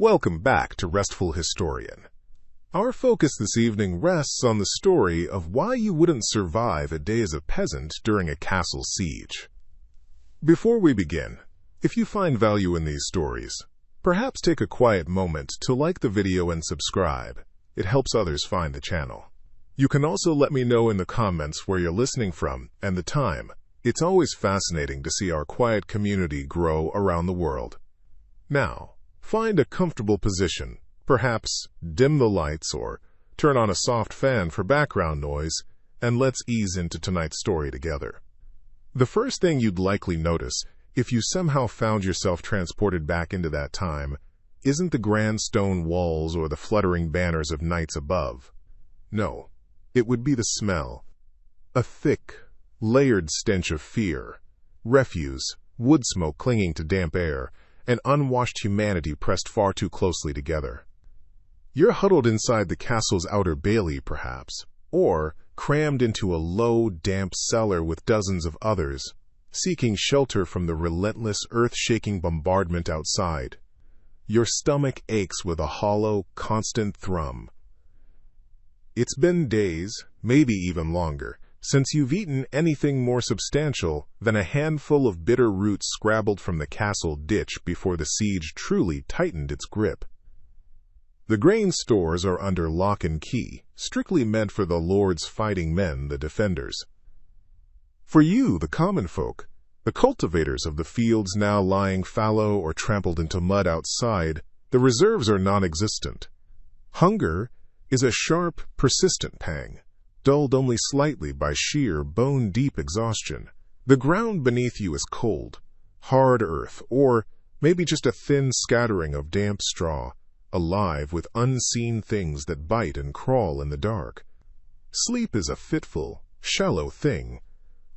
Welcome back to Restful Historian. Our focus this evening rests on the story of why you wouldn't survive a day as a peasant during a castle siege. Before we begin, if you find value in these stories, perhaps take a quiet moment to like the video and subscribe. It helps others find the channel. You can also let me know in the comments where you're listening from and the time. It's always fascinating to see our quiet community grow around the world. Now, find a comfortable position, perhaps dim the lights or turn on a soft fan for background noise, and let's ease into tonight's story together. The first thing you'd likely notice, if you somehow found yourself transported back into that time, isn't the grand stone walls or the fluttering banners of knights above. No, it would be the smell. A thick, layered stench of fear, refuse, wood smoke clinging to damp air, and unwashed humanity pressed far too closely together. You're huddled inside the castle's outer bailey, perhaps, or crammed into a low, damp cellar with dozens of others, seeking shelter from the relentless, earth-shaking bombardment outside. Your stomach aches with a hollow, constant thrum. It's been days, maybe even longer, since you've eaten anything more substantial than a handful of bitter roots scrabbled from the castle ditch before the siege truly tightened its grip. The grain stores are under lock and key, strictly meant for the Lord's fighting men, the defenders. For you, the common folk, the cultivators of the fields now lying fallow or trampled into mud outside, the reserves are non-existent. Hunger is a sharp, persistent pang, dulled only slightly by sheer, bone-deep exhaustion. The ground beneath you is cold, hard earth, or maybe just a thin scattering of damp straw, alive with unseen things that bite and crawl in the dark. Sleep is a fitful, shallow thing,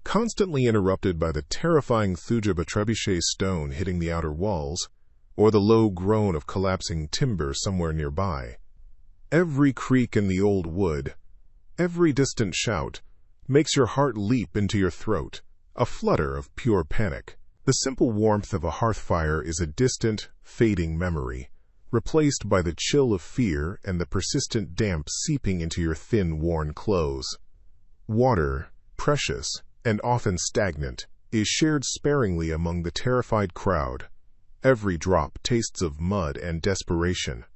constantly interrupted by the terrifying thuj of a trebuchet stone hitting the outer walls, or the low groan of collapsing timber somewhere nearby. Every creak in the old wood, every distant shout, makes your heart leap into your throat, a flutter of pure panic. The simple warmth of a hearth fire is a distant, fading memory, replaced by the chill of fear and the persistent damp seeping into your thin, worn clothes. Water, precious and often stagnant, is shared sparingly among the terrified crowd. Every drop tastes of mud and desperation.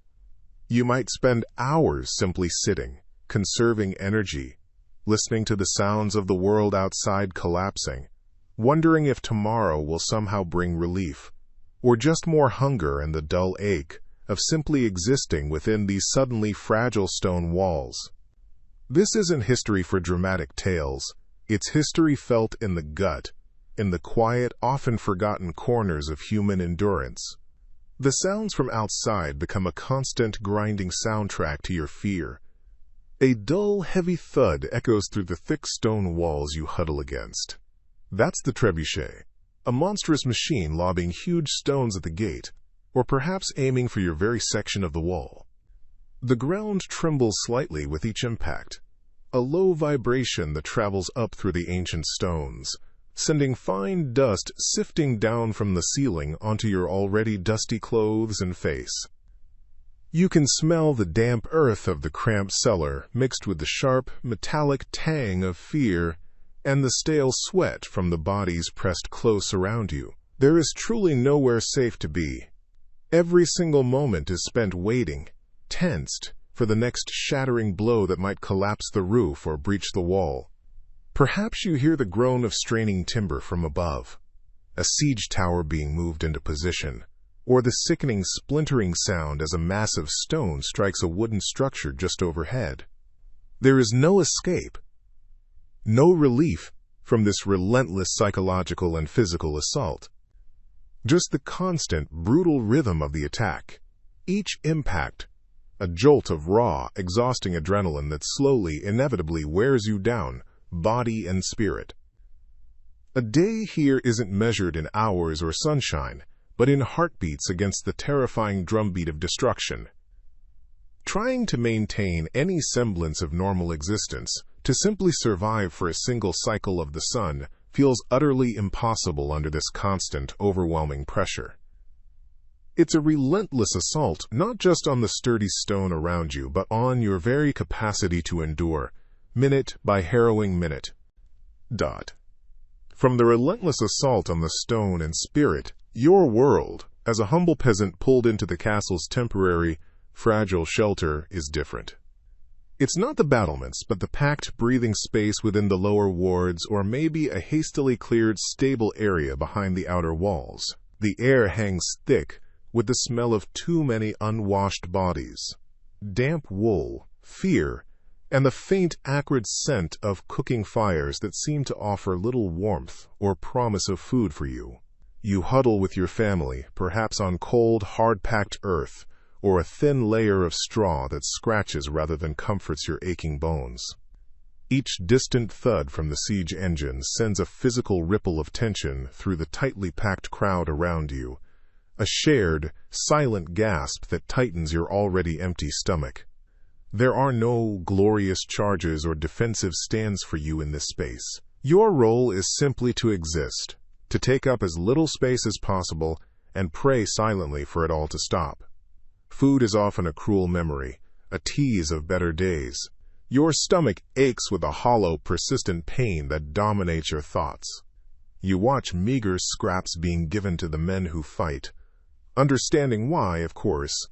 You might spend hours simply sitting, conserving energy, listening to the sounds of the world outside collapsing, wondering if tomorrow will somehow bring relief, or just more hunger and the dull ache of simply existing within these suddenly fragile stone walls. This isn't history for dramatic tales. It's history felt in the gut, in the quiet, often forgotten corners of human endurance. The sounds from outside become a constant, grinding soundtrack to your fear. A dull, heavy thud echoes through the thick stone walls you huddle against. That's the trebuchet, a monstrous machine lobbing huge stones at the gate, or perhaps aiming for your very section of the wall. The ground trembles slightly with each impact, a low vibration that travels up through the ancient stones, sending fine dust sifting down from the ceiling onto your already dusty clothes and face. You can smell the damp earth of the cramped cellar mixed with the sharp, metallic tang of fear and the stale sweat from the bodies pressed close around you. There is truly nowhere safe to be. Every single moment is spent waiting, tensed, for the next shattering blow that might collapse the roof or breach the wall. Perhaps you hear the groan of straining timber from above, a siege tower being moved into position, or the sickening splintering sound as a massive stone strikes a wooden structure just overhead. There is no escape, no relief from this relentless psychological and physical assault. Just the constant, brutal rhythm of the attack. Each impact, a jolt of raw, exhausting adrenaline that slowly, inevitably wears you down, body and spirit. A day here isn't measured in hours or sunshine, but in heartbeats against the terrifying drumbeat of destruction. Trying to maintain any semblance of normal existence, to simply survive for a single cycle of the sun, feels utterly impossible under this constant, overwhelming pressure. It's a relentless assault, not just on the sturdy stone around you, but on your very capacity to endure, minute by harrowing minute. From the relentless assault on the stone and spirit, your world, as a humble peasant pulled into the castle's temporary, fragile shelter, is different. It's not the battlements, but the packed breathing space within the lower wards, or maybe a hastily cleared stable area behind the outer walls. The air hangs thick with the smell of too many unwashed bodies, damp wool, fear, and the faint, acrid scent of cooking fires that seem to offer little warmth or promise of food for you. You huddle with your family, perhaps on cold, hard-packed earth, or a thin layer of straw that scratches rather than comforts your aching bones. Each distant thud from the siege engine sends a physical ripple of tension through the tightly packed crowd around you, a shared, silent gasp that tightens your already empty stomach. There are no glorious charges or defensive stands for you in this space. Your role is simply to exist, to take up as little space as possible, and pray silently for it all to stop. Food is often a cruel memory, a tease of better days. Your stomach aches with a hollow, persistent pain that dominates your thoughts. You watch meager scraps being given to the men who fight, understanding why, of course,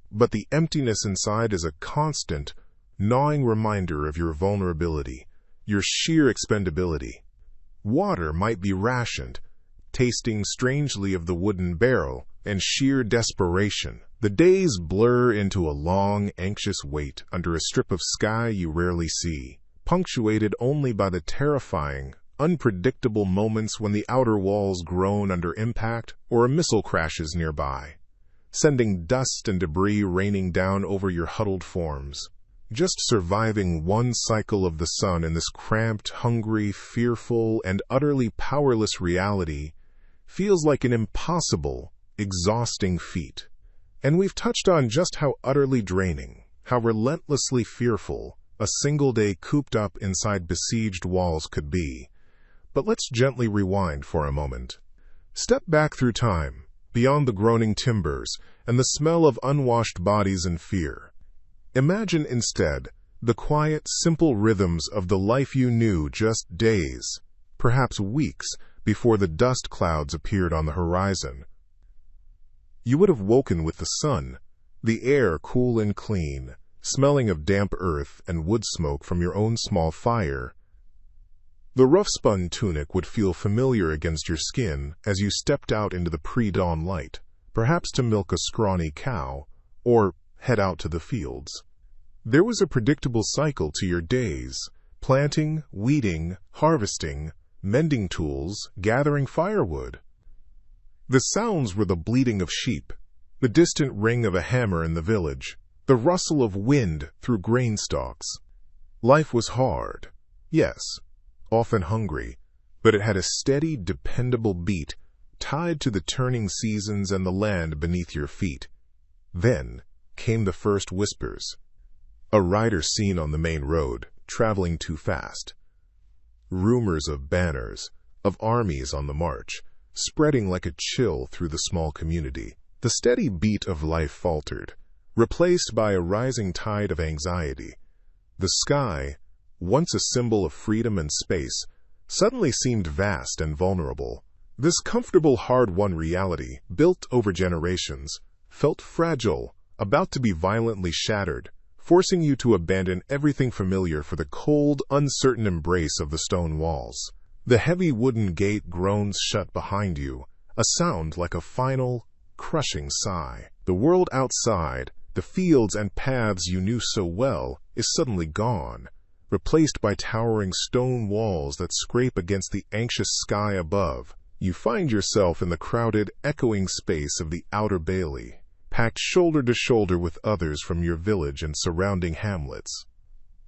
but the emptiness inside is a constant, gnawing reminder of your vulnerability, your sheer expendability. Water might be rationed, tasting strangely of the wooden barrel, and sheer desperation. The days blur into a long, anxious wait under a strip of sky you rarely see, punctuated only by the terrifying, unpredictable moments when the outer walls groan under impact or a missile crashes nearby, sending dust and debris raining down over your huddled forms. Just surviving one cycle of the sun in this cramped, hungry, fearful, and utterly powerless reality feels like an impossible, exhausting feat. And we've touched on just how utterly draining, how relentlessly fearful a single day cooped up inside besieged walls could be. But let's gently rewind for a moment. Step back through time, beyond the groaning timbers and the smell of unwashed bodies and fear. Imagine instead the quiet, simple rhythms of the life you knew just days, perhaps weeks, before the dust clouds appeared on the horizon. You would have woken with the sun, the air cool and clean, smelling of damp earth and wood smoke from your own small fire. The rough-spun tunic would feel familiar against your skin as you stepped out into the pre-dawn light, perhaps to milk a scrawny cow, or head out to the fields. There was a predictable cycle to your days: planting, weeding, harvesting, mending tools, gathering firewood. The sounds were the bleating of sheep, the distant ring of a hammer in the village, the rustle of wind through grain stalks. Life was hard, yes, often hungry, but it had a steady, dependable beat tied to the turning seasons and the land beneath your feet. Then came the first whispers. A rider seen on the main road, traveling too fast. Rumors of banners, of armies on the march, spreading like a chill through the small community. The steady beat of life faltered, replaced by a rising tide of anxiety. The sky, once a symbol of freedom and space, suddenly seemed vast and vulnerable. This comfortable, hard-won reality, built over generations, felt fragile, about to be violently shattered, forcing you to abandon everything familiar for the cold, uncertain embrace of the stone walls. The heavy wooden gate groans shut behind you, a sound like a final, crushing sigh. The world outside, the fields and paths you knew so well, is suddenly gone, replaced by towering stone walls that scrape against the anxious sky above. You find yourself in the crowded, echoing space of the outer bailey, packed shoulder to shoulder with others from your village and surrounding hamlets.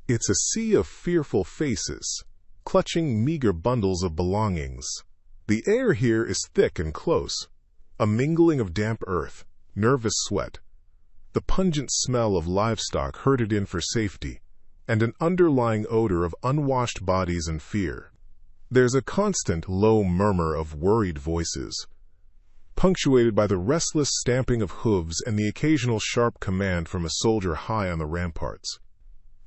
It's a sea of fearful faces, clutching meager bundles of belongings. The air here is thick and close, a mingling of damp earth, nervous sweat, the pungent smell of livestock herded in for safety, and an underlying odor of unwashed bodies and fear. There's a constant low murmur of worried voices, punctuated by the restless stamping of hooves and the occasional sharp command from a soldier high on the ramparts.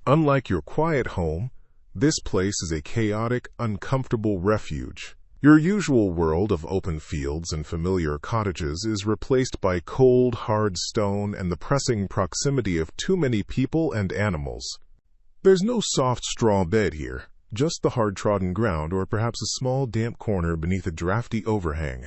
Unlike your quiet home, this place is a chaotic, uncomfortable refuge. Your usual world of open fields and familiar cottages is replaced by cold, hard stone and the pressing proximity of too many people and animals. There's no soft straw bed here, just the hard-trodden ground or perhaps a small damp corner beneath a drafty overhang.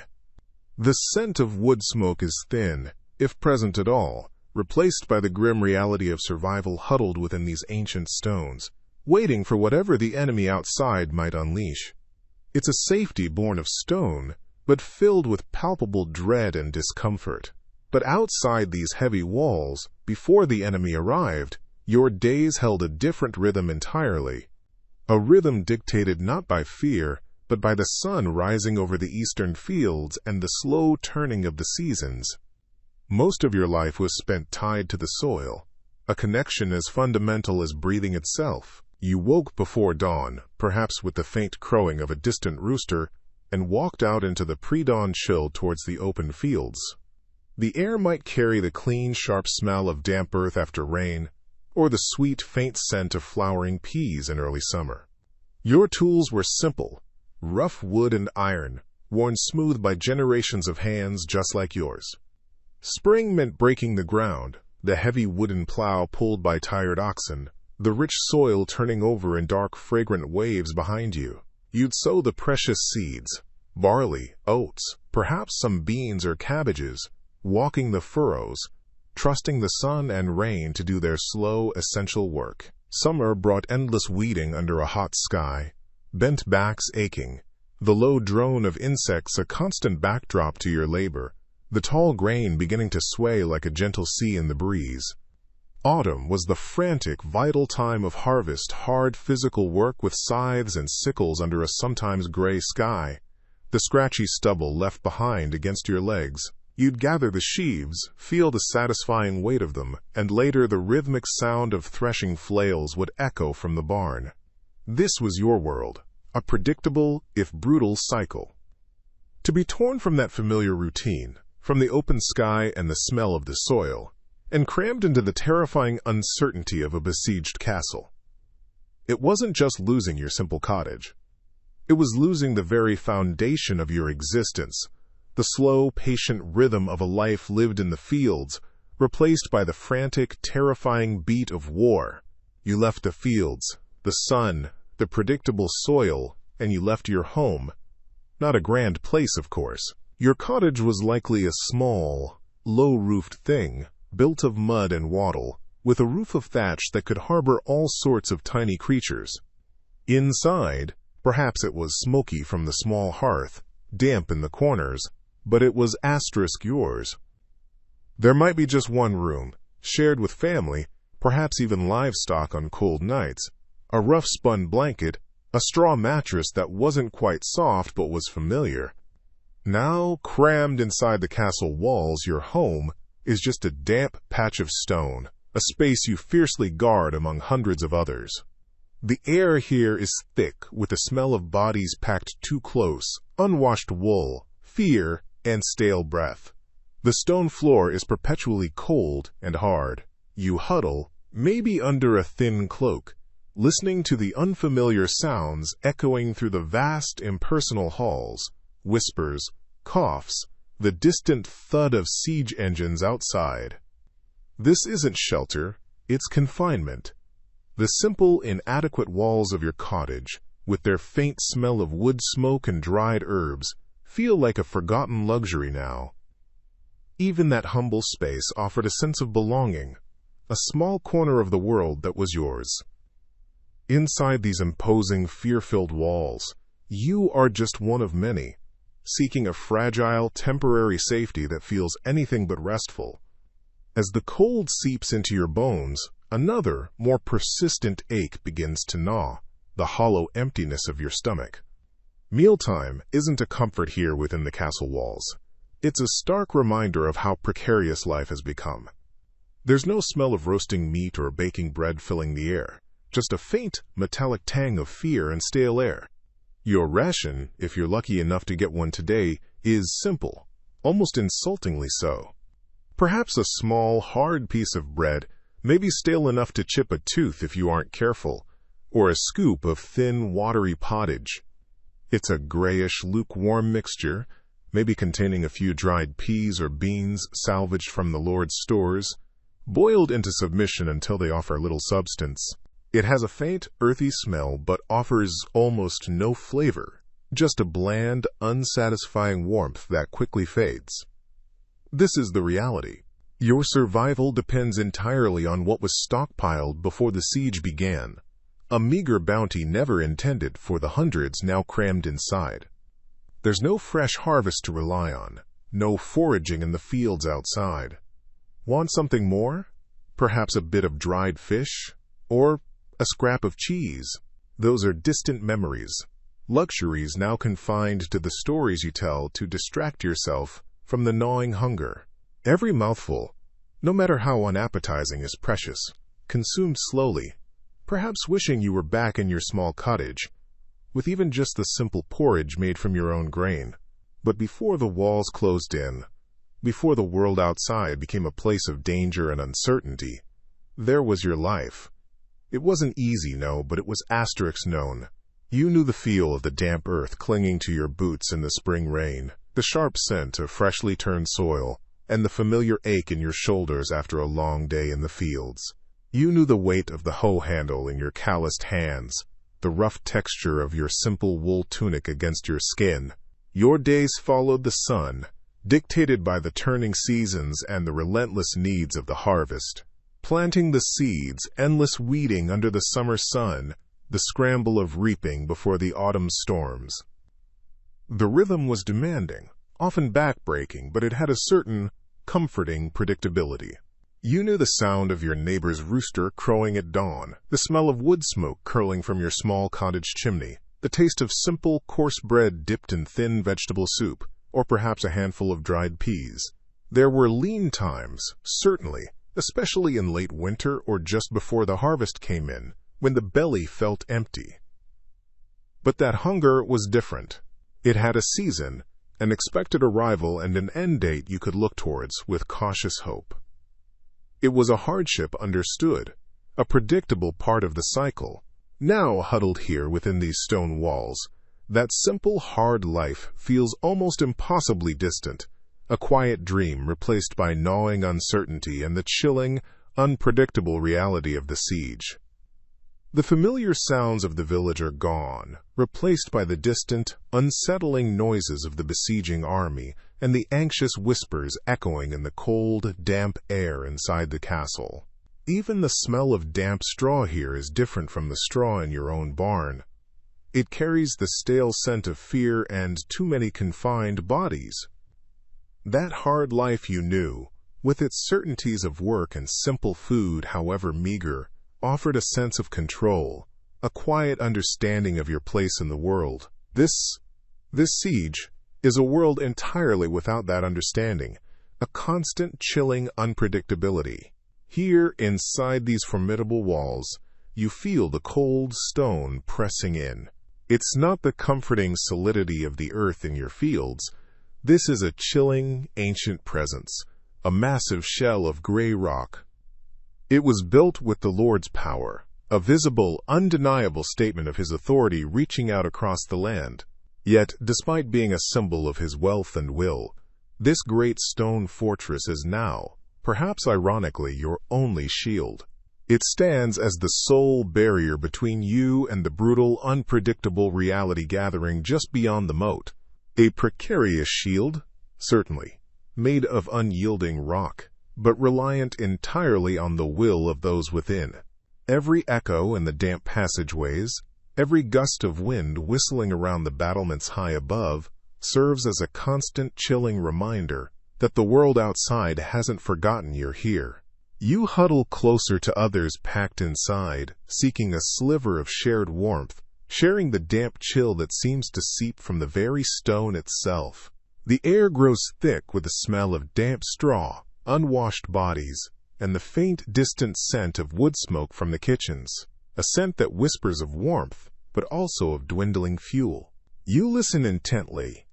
The scent of wood smoke is thin, if present at all, replaced by the grim reality of survival huddled within these ancient stones, waiting for whatever the enemy outside might unleash. It's a safety born of stone, but filled with palpable dread and discomfort. But outside these heavy walls, before the enemy arrived, your days held a different rhythm entirely. A rhythm dictated not by fear, but by the sun rising over the eastern fields and the slow turning of the seasons. Most of your life was spent tied to the soil, a connection as fundamental as breathing itself. You woke before dawn, perhaps with the faint crowing of a distant rooster, and walked out into the pre-dawn chill towards the open fields. The air might carry the clean, sharp smell of damp earth after rain, or the sweet, faint scent of flowering peas in early summer. Your tools were simple, rough wood and iron, worn smooth by generations of hands just like yours. Spring meant breaking the ground, the heavy wooden plow pulled by tired oxen, the rich soil turning over in dark, fragrant waves behind you. You'd sow the precious seeds, barley, oats, perhaps some beans or cabbages, walking the furrows, trusting the sun and rain to do their slow, essential work. Summer brought endless weeding under a hot sky, bent backs aching, the low drone of insects a constant backdrop to your labor, the tall grain beginning to sway like a gentle sea in the breeze. Autumn was the frantic, vital time of harvest, hard physical work with scythes and sickles under a sometimes gray sky, the scratchy stubble left behind against your legs. You'd gather the sheaves, feel the satisfying weight of them, and later the rhythmic sound of threshing flails would echo from the barn. This was your world, a predictable, if brutal, cycle. To be torn from that familiar routine, from the open sky and the smell of the soil, and crammed into the terrifying uncertainty of a besieged castle. It wasn't just losing your simple cottage. It was losing the very foundation of your existence, the slow, patient rhythm of a life lived in the fields, replaced by the frantic, terrifying beat of war. You left the fields, the sun, the predictable soil, and you left your home. Not a grand place, of course. Your cottage was likely a small, low-roofed thing, built of mud and wattle, with a roof of thatch that could harbor all sorts of tiny creatures. Inside, perhaps it was smoky from the small hearth, damp in the corners, but it was asterisk yours. There might be just one room, shared with family, perhaps even livestock on cold nights, a rough spun blanket, a straw mattress that wasn't quite soft but was familiar. Now, crammed inside the castle walls, your home is just a damp patch of stone, a space you fiercely guard among hundreds of others. The air here is thick with the smell of bodies packed too close, unwashed wool, fear, and stale breath. The stone floor is perpetually cold and hard. You huddle, maybe under a thin cloak, listening to the unfamiliar sounds echoing through the vast, impersonal halls, whispers, coughs, the distant thud of siege engines outside. This isn't shelter, it's confinement. The simple, inadequate walls of your cottage, with their faint smell of wood smoke and dried herbs, feel like a forgotten luxury now. Even that humble space offered a sense of belonging, a small corner of the world that was yours. Inside these imposing, fear-filled walls, you are just one of many, seeking a fragile, temporary safety that feels anything but restful. As the cold seeps into your bones, another, more persistent ache begins to gnaw, the hollow emptiness of your stomach. Mealtime isn't a comfort here within the castle walls. It's a stark reminder of how precarious life has become. There's no smell of roasting meat or baking bread filling the air, just a faint, metallic tang of fear and stale air. Your ration, if you're lucky enough to get one today, is simple. almost insultingly so. Perhaps a small, hard piece of bread, maybe stale enough to chip a tooth if you aren't careful, or a scoop of thin, watery pottage. It's a grayish, lukewarm mixture, maybe containing a few dried peas or beans salvaged from the Lord's stores, boiled into submission until they offer little substance. It has a faint, earthy smell, but offers almost no flavor, just a bland, unsatisfying warmth that quickly fades. This is the reality. Your survival depends entirely on what was stockpiled before the siege began, a meager bounty never intended for the hundreds now crammed inside. There's no fresh harvest to rely on, no foraging in the fields outside. Want something more? Perhaps a bit of dried fish? Or a scrap of cheese? Those are distant memories, luxuries now confined to the stories you tell to distract yourself from the gnawing hunger. Every mouthful, no matter how unappetizing, is precious, consumed slowly, perhaps wishing you were back in your small cottage, with even just the simple porridge made from your own grain. But before the walls closed in, before the world outside became a place of danger and uncertainty, there was your life. It wasn't easy, no, but it was asterisk known. You knew the feel of the damp earth clinging to your boots in the spring rain, the sharp scent of freshly turned soil, and the familiar ache in your shoulders after a long day in the fields. You knew the weight of the hoe handle in your calloused hands, the rough texture of your simple wool tunic against your skin. Your days followed the sun, dictated by the turning seasons and the relentless needs of the harvest. Planting the seeds, endless weeding under the summer sun, the scramble of reaping before the autumn storms. The rhythm was demanding, often backbreaking, but it had a certain comforting predictability. You knew the sound of your neighbor's rooster crowing at dawn, the smell of wood smoke curling from your small cottage chimney, the taste of simple, coarse bread dipped in thin vegetable soup, or perhaps a handful of dried peas. There were lean times, certainly, especially in late winter or just before the harvest came in, when the belly felt empty. But that hunger was different. It had a season, an expected arrival, and an end date you could look towards with cautious hope. It was a hardship understood, a predictable part of the cycle. Now, huddled here within these stone walls, that simple, hard life feels almost impossibly distant, a quiet dream replaced by gnawing uncertainty and the chilling, unpredictable reality of the siege. The familiar sounds of the village are gone, replaced by the distant, unsettling noises of the besieging army and the anxious whispers echoing in the cold, damp air inside the castle. Even the smell of damp straw here is different from the straw in your own barn. It carries the stale scent of fear and too many confined bodies. That hard life you knew, with its certainties of work and simple food, however meager, offered a sense of control, a quiet understanding of your place in the world. This siege is a world entirely without that understanding, a constant chilling unpredictability. Here, inside these formidable walls, you feel the cold stone pressing in. It's not the comforting solidity of the earth in your fields. This is a chilling, ancient presence, a massive shell of gray rock. It was built with the Lord's power, a visible, undeniable statement of his authority reaching out across the land. Yet, despite being a symbol of his wealth and will, this great stone fortress is now, perhaps ironically, your only shield. It stands as the sole barrier between you and the brutal, unpredictable reality gathering just beyond the moat. A precarious shield, certainly, made of unyielding rock, but reliant entirely on the will of those within. Every echo in the damp passageways, every gust of wind whistling around the battlements high above, serves as a constant chilling reminder that the world outside hasn't forgotten you're here. You huddle closer to others packed inside, seeking a sliver of shared warmth, sharing the damp chill that seems to seep from the very stone itself. The air grows thick with the smell of damp straw, unwashed bodies, and the faint, distant scent of wood smoke from the kitchens, a scent that whispers of warmth, but also of dwindling fuel. You listen intently,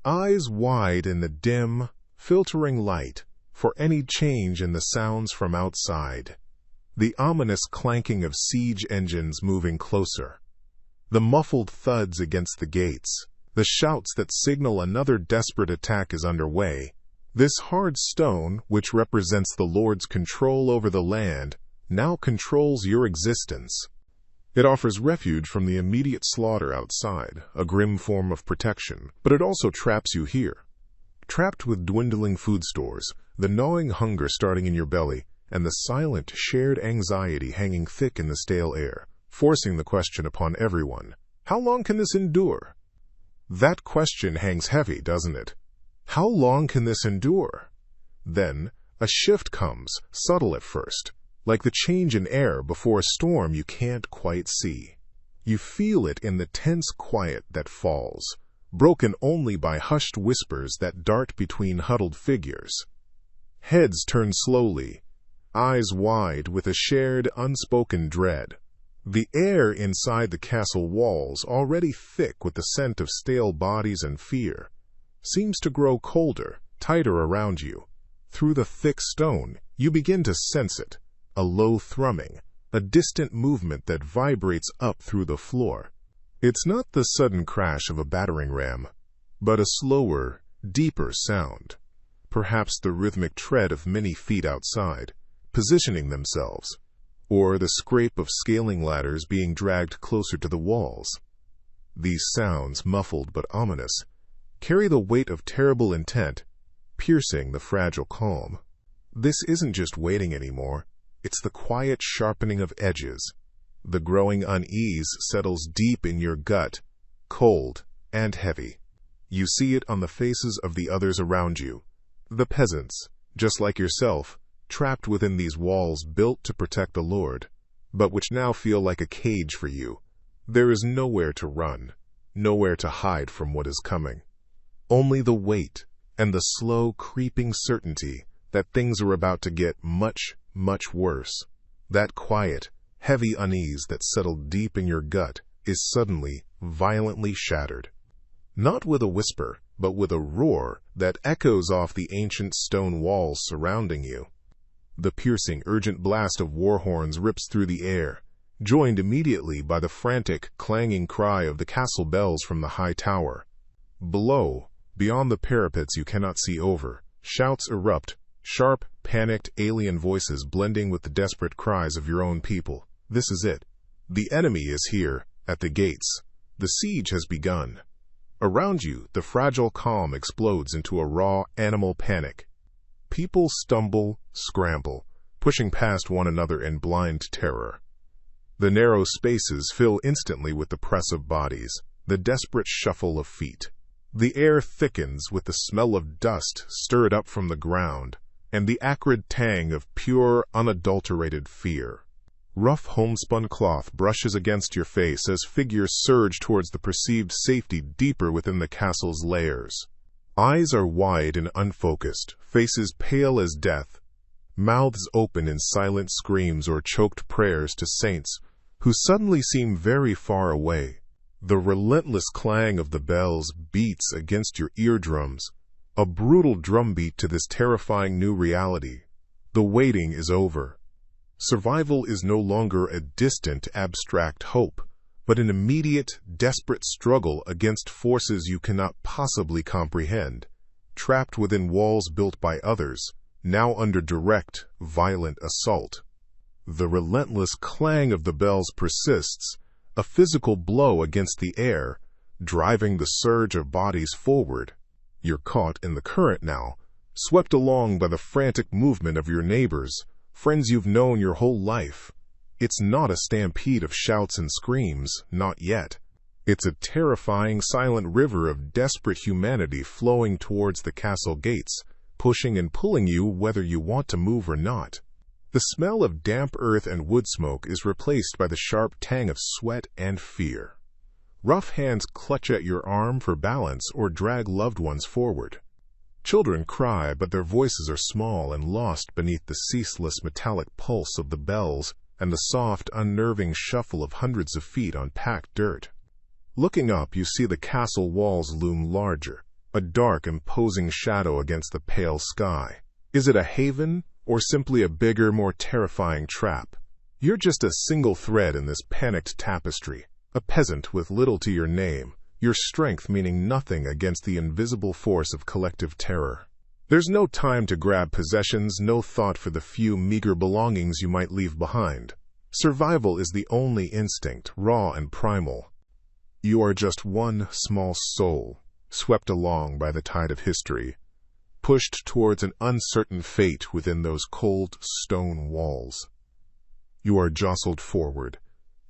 eyes wide in the dim, filtering light for any change in the sounds from outside. The ominous clanking of siege engines moving closer. The muffled thuds against the gates. The shouts that signal another desperate attack is underway. This hard stone, which represents the Lord's control over the land, now controls your existence. It offers refuge from the immediate slaughter outside, a grim form of protection, but it also traps you here. Trapped with dwindling food stores, the gnawing hunger starting in your belly, and the silent, shared anxiety hanging thick in the stale air, forcing the question upon everyone, how long can this endure? That question hangs heavy, doesn't it? How long can this endure? Then, a shift comes, subtle at first, like the change in air before a storm you can't quite see. You feel it in the tense quiet that falls, broken only by hushed whispers that dart between huddled figures. Heads turn slowly, eyes wide with a shared, unspoken dread. The air inside the castle walls, already thick with the scent of stale bodies and fear, seems to grow colder, tighter around you. Through the thick stone, you begin to sense it, a low thrumming, a distant movement that vibrates up through the floor. It's not the sudden crash of a battering ram, but a slower, deeper sound, perhaps the rhythmic tread of many feet outside, positioning themselves, or the scrape of scaling ladders being dragged closer to the walls. These sounds, muffled but ominous, carry the weight of terrible intent, piercing the fragile calm. This isn't just waiting anymore. It's the quiet sharpening of edges. The growing unease settles deep in your gut, cold and heavy. You see it on the faces of the others around you. The peasants, just like yourself, trapped within these walls built to protect the Lord, but which now feel like a cage for you. There is nowhere to run, nowhere to hide from what is coming. Only the weight and the slow creeping certainty that things are about to get much, much worse. That quiet, heavy unease that settled deep in your gut is suddenly, violently shattered. Not with a whisper, but with a roar that echoes off the ancient stone walls surrounding you. The piercing, urgent blast of war horns rips through the air, joined immediately by the frantic, clanging cry of the castle bells from the high tower. Below, beyond the parapets you cannot see over, shouts erupt, sharp, panicked alien voices blending with the desperate cries of your own people. This is it. The enemy is here, at the gates. The siege has begun. Around you, the fragile calm explodes into a raw, animal panic. People stumble, scramble, pushing past one another in blind terror. The narrow spaces fill instantly with the press of bodies, the desperate shuffle of feet. The air thickens with the smell of dust stirred up from the ground, and the acrid tang of pure, unadulterated fear. Rough homespun cloth brushes against your face as figures surge towards the perceived safety deeper within the castle's layers. Eyes are wide and unfocused, faces pale as death, mouths open in silent screams or choked prayers to saints who suddenly seem very far away. The relentless clang of the bells beats against your eardrums, a brutal drumbeat to this terrifying new reality. The waiting is over. Survival is no longer a distant, abstract hope, but an immediate, desperate struggle against forces you cannot possibly comprehend, trapped within walls built by others, now under direct, violent assault. The relentless clang of the bells persists, a physical blow against the air, driving the surge of bodies forward. You're caught in the current now, swept along by the frantic movement of your neighbors, friends you've known your whole life. It's not a stampede of shouts and screams, not yet. It's a terrifying, silent river of desperate humanity flowing towards the castle gates, pushing and pulling you whether you want to move or not. The smell of damp earth and wood smoke is replaced by the sharp tang of sweat and fear. Rough hands clutch at your arm for balance or drag loved ones forward. Children cry, but their voices are small and lost beneath the ceaseless metallic pulse of the bells and the soft, unnerving shuffle of hundreds of feet on packed dirt. Looking up, you see the castle walls loom larger, a dark, imposing shadow against the pale sky. Is it a haven, or simply a bigger, more terrifying trap? You're just a single thread in this panicked tapestry, a peasant with little to your name, your strength meaning nothing against the invisible force of collective terror. There's no time to grab possessions, no thought for the few meager belongings you might leave behind. Survival is the only instinct, raw and primal. You are just one small soul, swept along by the tide of history, pushed towards an uncertain fate within those cold stone walls. You are jostled forward,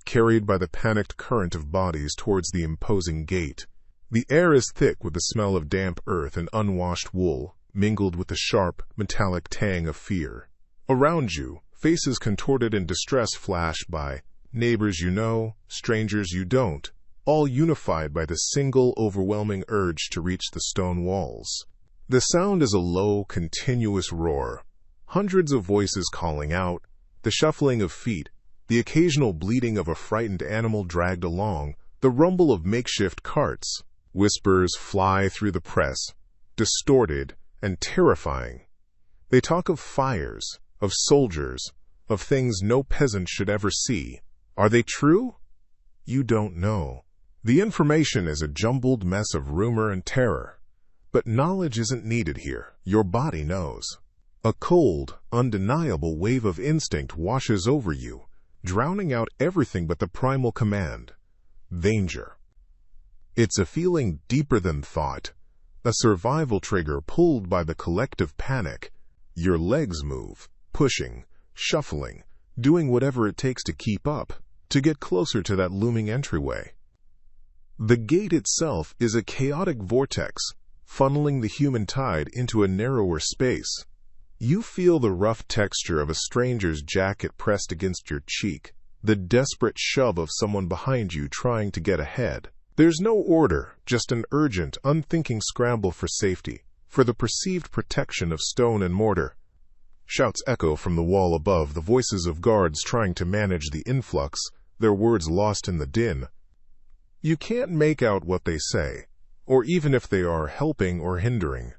carried by the panicked current of bodies towards the imposing gate. The air is thick with the smell of damp earth and unwashed wool, mingled with the sharp, metallic tang of fear. Around you, faces contorted in distress flash by, neighbors you know, strangers you don't, all unified by the single overwhelming urge to reach the stone walls. The sound is a low, continuous roar, hundreds of voices calling out, the shuffling of feet, the occasional bleating of a frightened animal dragged along, the rumble of makeshift carts. Whispers fly through the press, distorted and terrifying. They talk of fires, of soldiers, of things no peasant should ever see. Are they true? You don't know. The information is a jumbled mess of rumor and terror. But knowledge isn't needed here. Your body knows. A cold, undeniable wave of instinct washes over you, drowning out everything but the primal command: danger. It's a feeling deeper than thought, a survival trigger pulled by the collective panic. Your legs move, pushing, shuffling, doing whatever it takes to keep up, to get closer to that looming entryway. The gate itself is a chaotic vortex, funneling the human tide into a narrower space. You feel the rough texture of a stranger's jacket pressed against your cheek, the desperate shove of someone behind you trying to get ahead. There's no order, just an urgent, unthinking scramble for safety, for the perceived protection of stone and mortar. Shouts echo from the wall above, the voices of guards trying to manage the influx, their words lost in the din. You can't make out what they say, or even if they are helping or hindering.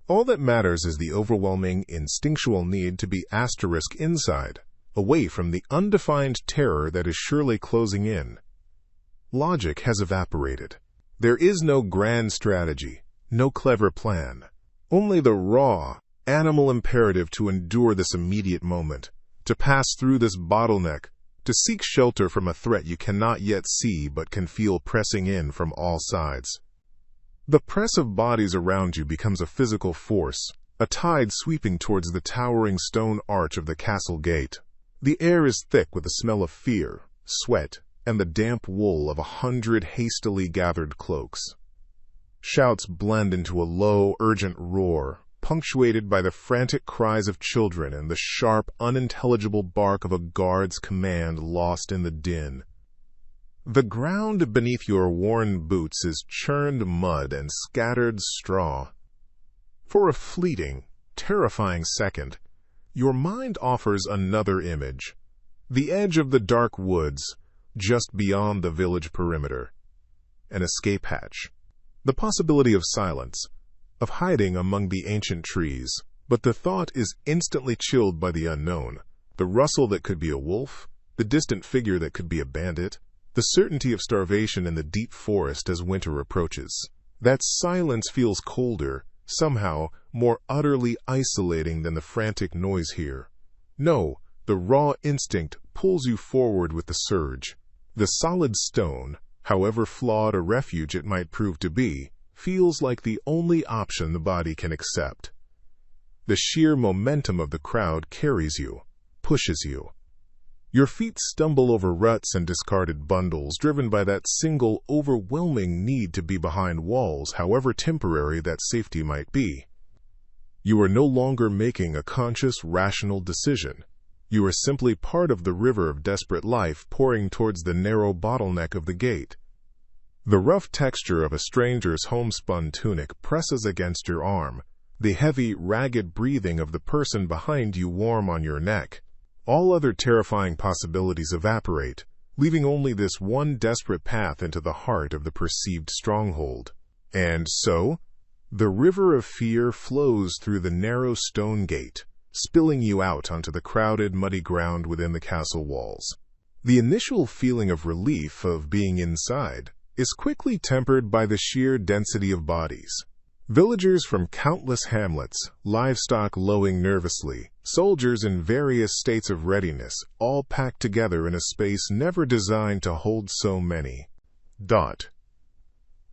All that matters is the overwhelming, instinctual need to be inside, away from the undefined terror that is surely closing in. Logic has evaporated. There is no grand strategy, no clever plan. Only the raw, animal imperative to endure this immediate moment, to pass through this bottleneck, to seek shelter from a threat you cannot yet see but can feel pressing in from all sides. The press of bodies around you becomes a physical force, a tide sweeping towards the towering stone arch of the castle gate. The air is thick with the smell of fear, sweat, and the damp wool of 100 hastily gathered cloaks. Shouts blend into a low, urgent roar, punctuated by the frantic cries of children and the sharp, unintelligible bark of a guard's command lost in the din. The ground beneath your worn boots is churned mud and scattered straw. For a fleeting, terrifying second, your mind offers another image. The edge of the dark woods, just beyond the village perimeter. An escape hatch. The possibility of silence, of hiding among the ancient trees. But the thought is instantly chilled by the unknown. The rustle that could be a wolf, the distant figure that could be a bandit, the certainty of starvation in the deep forest as winter approaches. That silence feels colder, somehow more utterly isolating than the frantic noise here. No, the raw instinct pulls you forward with the surge. The solid stone, however flawed a refuge it might prove to be, feels like the only option the body can accept. The sheer momentum of the crowd carries you, pushes you. Your feet stumble over ruts and discarded bundles, driven by that single, overwhelming need to be behind walls, however temporary that safety might be. You are no longer making a conscious, rational decision. You are simply part of the river of desperate life pouring towards the narrow bottleneck of the gate. The rough texture of a stranger's homespun tunic presses against your arm, the heavy, ragged breathing of the person behind you warm on your neck. All other terrifying possibilities evaporate, leaving only this one desperate path into the heart of the perceived stronghold. And so, The river of fear flows through the narrow stone gate, spilling you out onto the crowded, muddy ground within the castle walls. The initial feeling of relief of being inside is quickly tempered by the sheer density of bodies. Villagers from countless hamlets, livestock lowing nervously, soldiers in various states of readiness, all packed together in a space never designed to hold so many.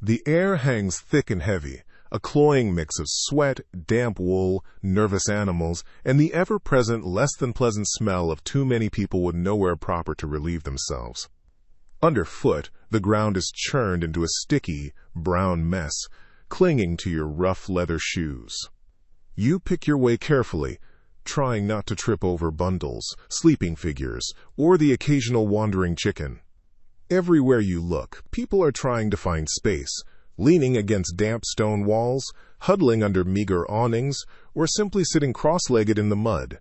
The air hangs thick and heavy, a cloying mix of sweat, damp wool, nervous animals, and the ever-present less-than-pleasant smell of too many people with nowhere proper to relieve themselves. Underfoot, the ground is churned into a sticky, brown mess, clinging to your rough leather shoes. You pick your way carefully, trying not to trip over bundles, sleeping figures, or the occasional wandering chicken. Everywhere you look, people are trying to find space, leaning against damp stone walls, huddling under meager awnings, or simply sitting cross-legged in the mud.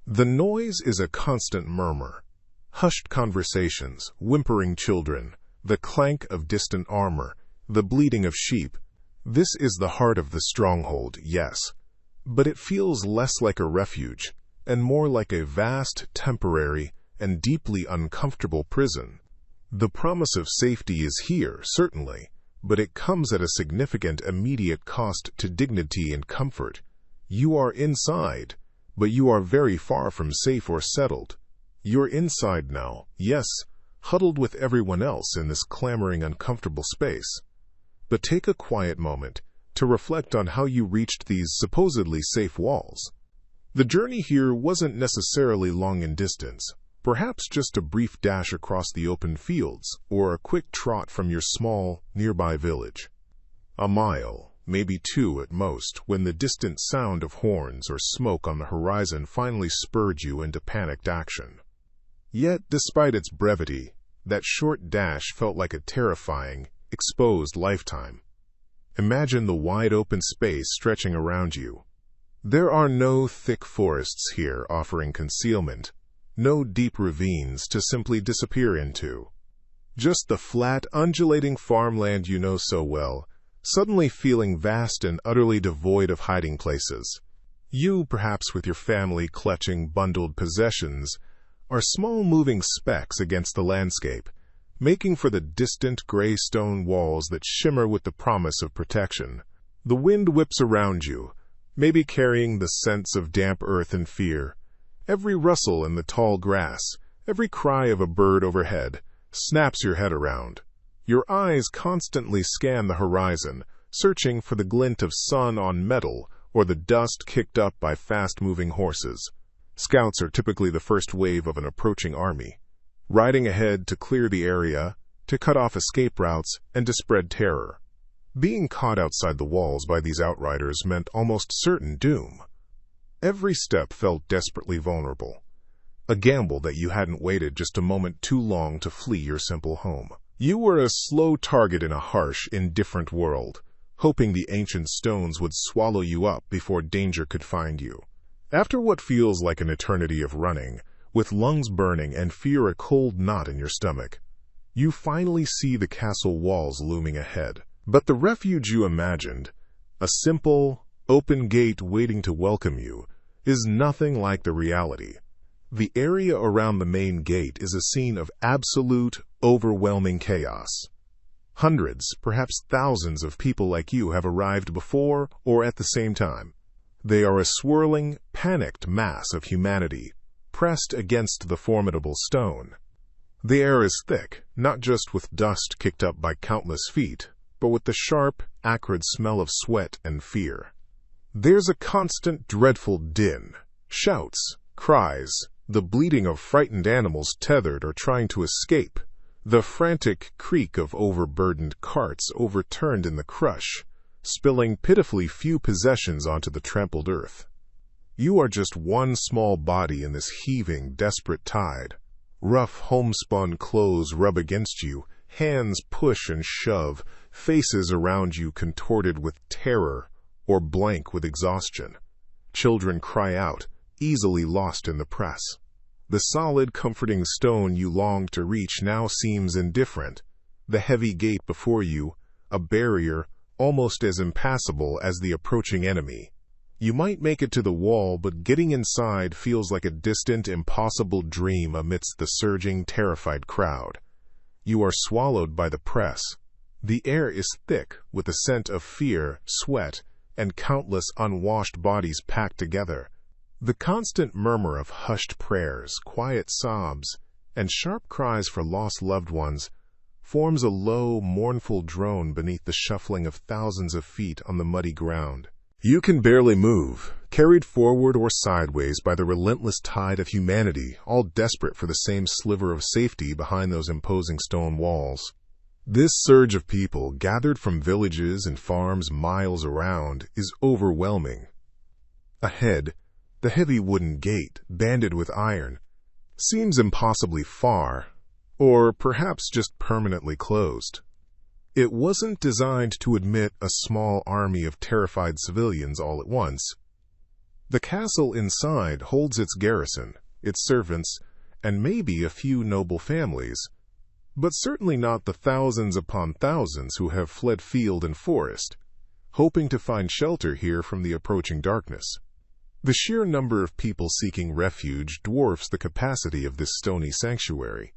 The noise is a constant murmur. Hushed conversations, whimpering children, the clank of distant armor, the bleating of sheep. This is the heart of the stronghold, yes, but it feels less like a refuge and more like a vast, temporary, and deeply uncomfortable prison. The promise of safety is here, certainly, but it comes at a significant immediate cost to dignity and comfort. You are inside, but you are very far from safe or settled. You're inside now, yes, huddled with everyone else in this clamoring, uncomfortable space. But take a quiet moment to reflect on how you reached these supposedly safe walls. The journey here wasn't necessarily long in distance, perhaps just a brief dash across the open fields or a quick trot from your small, nearby village. A mile, maybe two at most, when the distant sound of horns or smoke on the horizon finally spurred you into panicked action. Yet, despite its brevity, that short dash felt like a terrifying, exposed lifetime. Imagine the wide-open space stretching around you. There are no thick forests here offering concealment, no deep ravines to simply disappear into. Just the flat, undulating farmland you know so well, suddenly feeling vast and utterly devoid of hiding places. You, perhaps with your family clutching bundled possessions, are small moving specks against the landscape, making for the distant gray stone walls that shimmer with the promise of protection. The wind whips around you, maybe carrying the scents of damp earth and fear. Every rustle in the tall grass, every cry of a bird overhead, snaps your head around. Your eyes constantly scan the horizon, searching for the glint of sun on metal or the dust kicked up by fast-moving horses. Scouts are typically the first wave of an approaching army, riding ahead to clear the area, to cut off escape routes, and to spread terror. Being caught outside the walls by these outriders meant almost certain doom. Every step felt desperately vulnerable, a gamble that you hadn't waited just a moment too long to flee your simple home. You were a slow target in a harsh, indifferent world, hoping the ancient stones would swallow you up before danger could find you. After what feels like an eternity of running, with lungs burning and fear a cold knot in your stomach, you finally see the castle walls looming ahead. But the refuge you imagined, a simple, open gate waiting to welcome you, is nothing like the reality. The area around the main gate is a scene of absolute, overwhelming chaos. Hundreds, perhaps thousands of people like you have arrived before or at the same time. They are a swirling, panicked mass of humanity, pressed against the formidable stone. The air is thick, not just with dust kicked up by countless feet, but with the sharp, acrid smell of sweat and fear. There's a constant, dreadful din, shouts, cries, the bleating of frightened animals tethered or trying to escape, the frantic creak of overburdened carts overturned in the crush, spilling pitifully few possessions onto the trampled earth. You are just one small body in this heaving, desperate tide. Rough homespun clothes rub against you, hands push and shove, faces around you contorted with terror or blank with exhaustion. Children cry out, easily lost in the press. The solid, comforting stone you longed to reach now seems indifferent. The heavy gate before you, a barrier almost as impassable as the approaching enemy. You might make it to the wall, but getting inside feels like a distant, impossible dream amidst the surging, terrified crowd. You are swallowed by the press. The air is thick with the scent of fear, sweat, and countless unwashed bodies packed together. The constant murmur of hushed prayers, quiet sobs, and sharp cries for lost loved ones forms a low, mournful drone beneath the shuffling of thousands of feet on the muddy ground. You can barely move, carried forward or sideways by the relentless tide of humanity, all desperate for the same sliver of safety behind those imposing stone walls. This surge of people, gathered from villages and farms miles around, is overwhelming. Ahead, the heavy wooden gate, banded with iron, seems impossibly far, or perhaps just permanently closed. It wasn't designed to admit a small army of terrified civilians all at once. The castle inside holds its garrison, its servants, and maybe a few noble families, but certainly not the thousands upon thousands who have fled field and forest, hoping to find shelter here from the approaching darkness. The sheer number of people seeking refuge dwarfs the capacity of this stony sanctuary.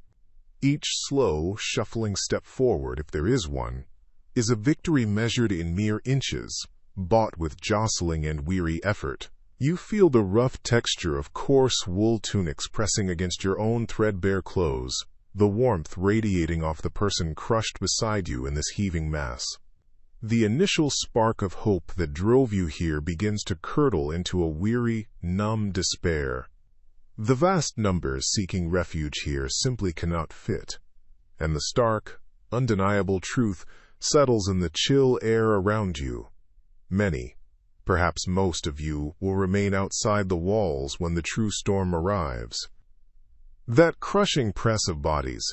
Each slow, shuffling step forward, if there is one, is a victory measured in mere inches, bought with jostling and weary effort. You feel the rough texture of coarse wool tunics pressing against your own threadbare clothes, the warmth radiating off the person crushed beside you in this heaving mass. The initial spark of hope that drove you here begins to curdle into a weary, numb despair. The vast numbers seeking refuge here simply cannot fit, and the stark, undeniable truth settles in the chill air around you. Many, perhaps most of you, will remain outside the walls when the true storm arrives. That crushing press of bodies,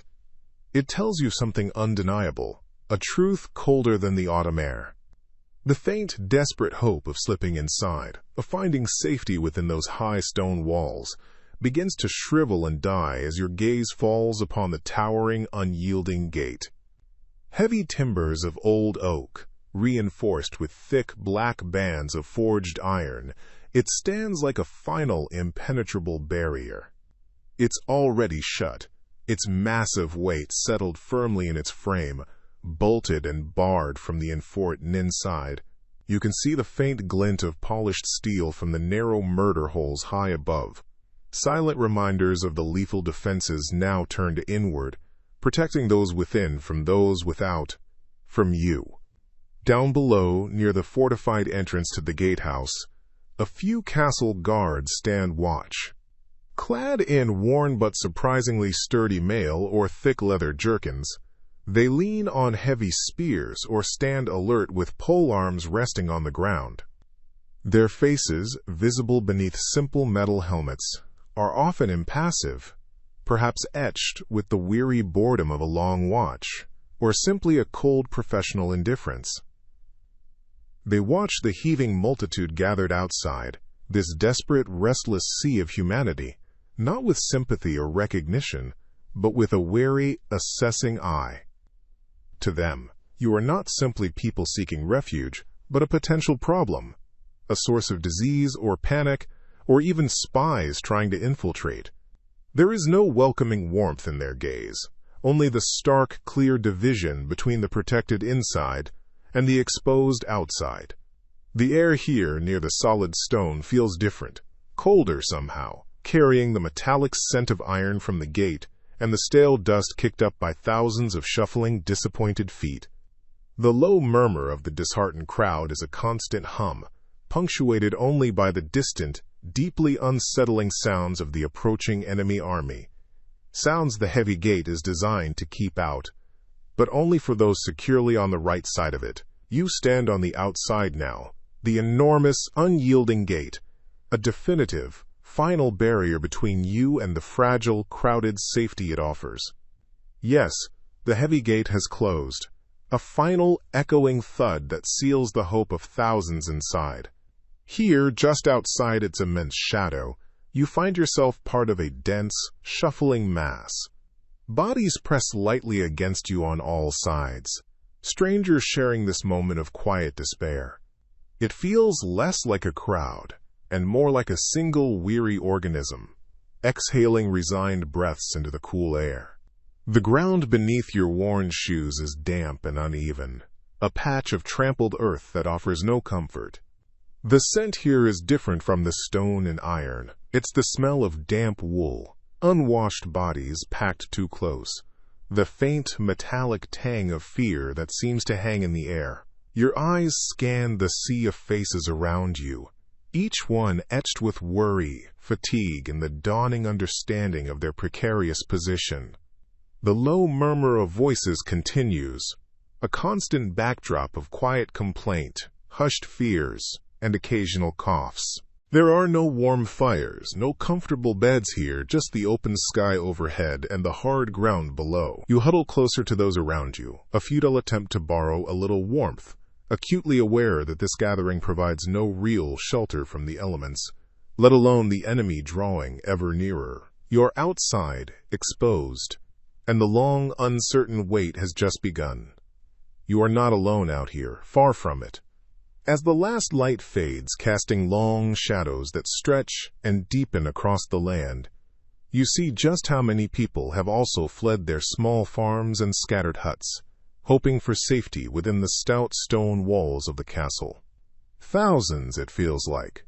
it tells you something undeniable, a truth colder than the autumn air. The faint, desperate hope of slipping inside, of finding safety within those high stone walls, begins to shrivel and die as your gaze falls upon the towering, unyielding gate. Heavy timbers of old oak, reinforced with thick black bands of forged iron, it stands like a final, impenetrable barrier. It's already shut, its massive weight settled firmly in its frame, bolted and barred from the fort and inside. You can see the faint glint of polished steel from the narrow murder holes high above, silent reminders of the lethal defenses now turned inward, protecting those within from those without, from you. Down below, near the fortified entrance to the gatehouse, a few castle guards stand watch. Clad in worn but surprisingly sturdy mail or thick leather jerkins, they lean on heavy spears or stand alert with polearms resting on the ground. Their faces, visible beneath simple metal helmets, are often impassive, perhaps etched with the weary boredom of a long watch, or simply a cold professional indifference. They watch the heaving multitude gathered outside, this desperate, restless sea of humanity, not with sympathy or recognition, but with a wary, assessing eye. To them, you are not simply people seeking refuge, but a potential problem, a source of disease or panic, or even spies trying to infiltrate. There is no welcoming warmth in their gaze, only the stark, clear division between the protected inside and the exposed outside. The air here near the solid stone feels different, colder somehow, carrying the metallic scent of iron from the gate and the stale dust kicked up by thousands of shuffling, disappointed feet. The low murmur of the disheartened crowd is a constant hum, punctuated only by the distant, deeply unsettling sounds of the approaching enemy army. Sounds the heavy gate is designed to keep out, but only for those securely on the right side of it. You stand on the outside now, the enormous, unyielding gate, a definitive, final barrier between you and the fragile, crowded safety it offers. Yes, the heavy gate has closed, a final, echoing thud that seals the hope of thousands inside. Here, just outside its immense shadow, you find yourself part of a dense, shuffling mass. Bodies press lightly against you on all sides. strangers sharing this moment of quiet despair. It feels less like a crowd and more like a single weary organism, exhaling resigned breaths into the cool air. The ground beneath your worn shoes is damp and uneven, a patch of trampled earth that offers no comfort. The scent here is different from the stone and iron. It's the smell of damp wool, unwashed bodies packed too close, the faint metallic tang of fear that seems to hang in the air. Your eyes scan the sea of faces around you, each one etched with worry, fatigue, and the dawning understanding of their precarious position. The low murmur of voices continues, a constant backdrop of quiet complaint, hushed fears, and occasional coughs. There are no warm fires, no comfortable beds here, just the open sky overhead and the hard ground below. You huddle closer to those around you, a futile attempt to borrow a little warmth, acutely aware that this gathering provides no real shelter from the elements, let alone the enemy drawing ever nearer. You're outside, exposed, and the long, uncertain wait has just begun. You are not alone out here, far from it. As the last light fades, casting long shadows that stretch and deepen across the land, you see just how many people have also fled their small farms and scattered huts, hoping for safety within the stout stone walls of the castle. Thousands, it feels like.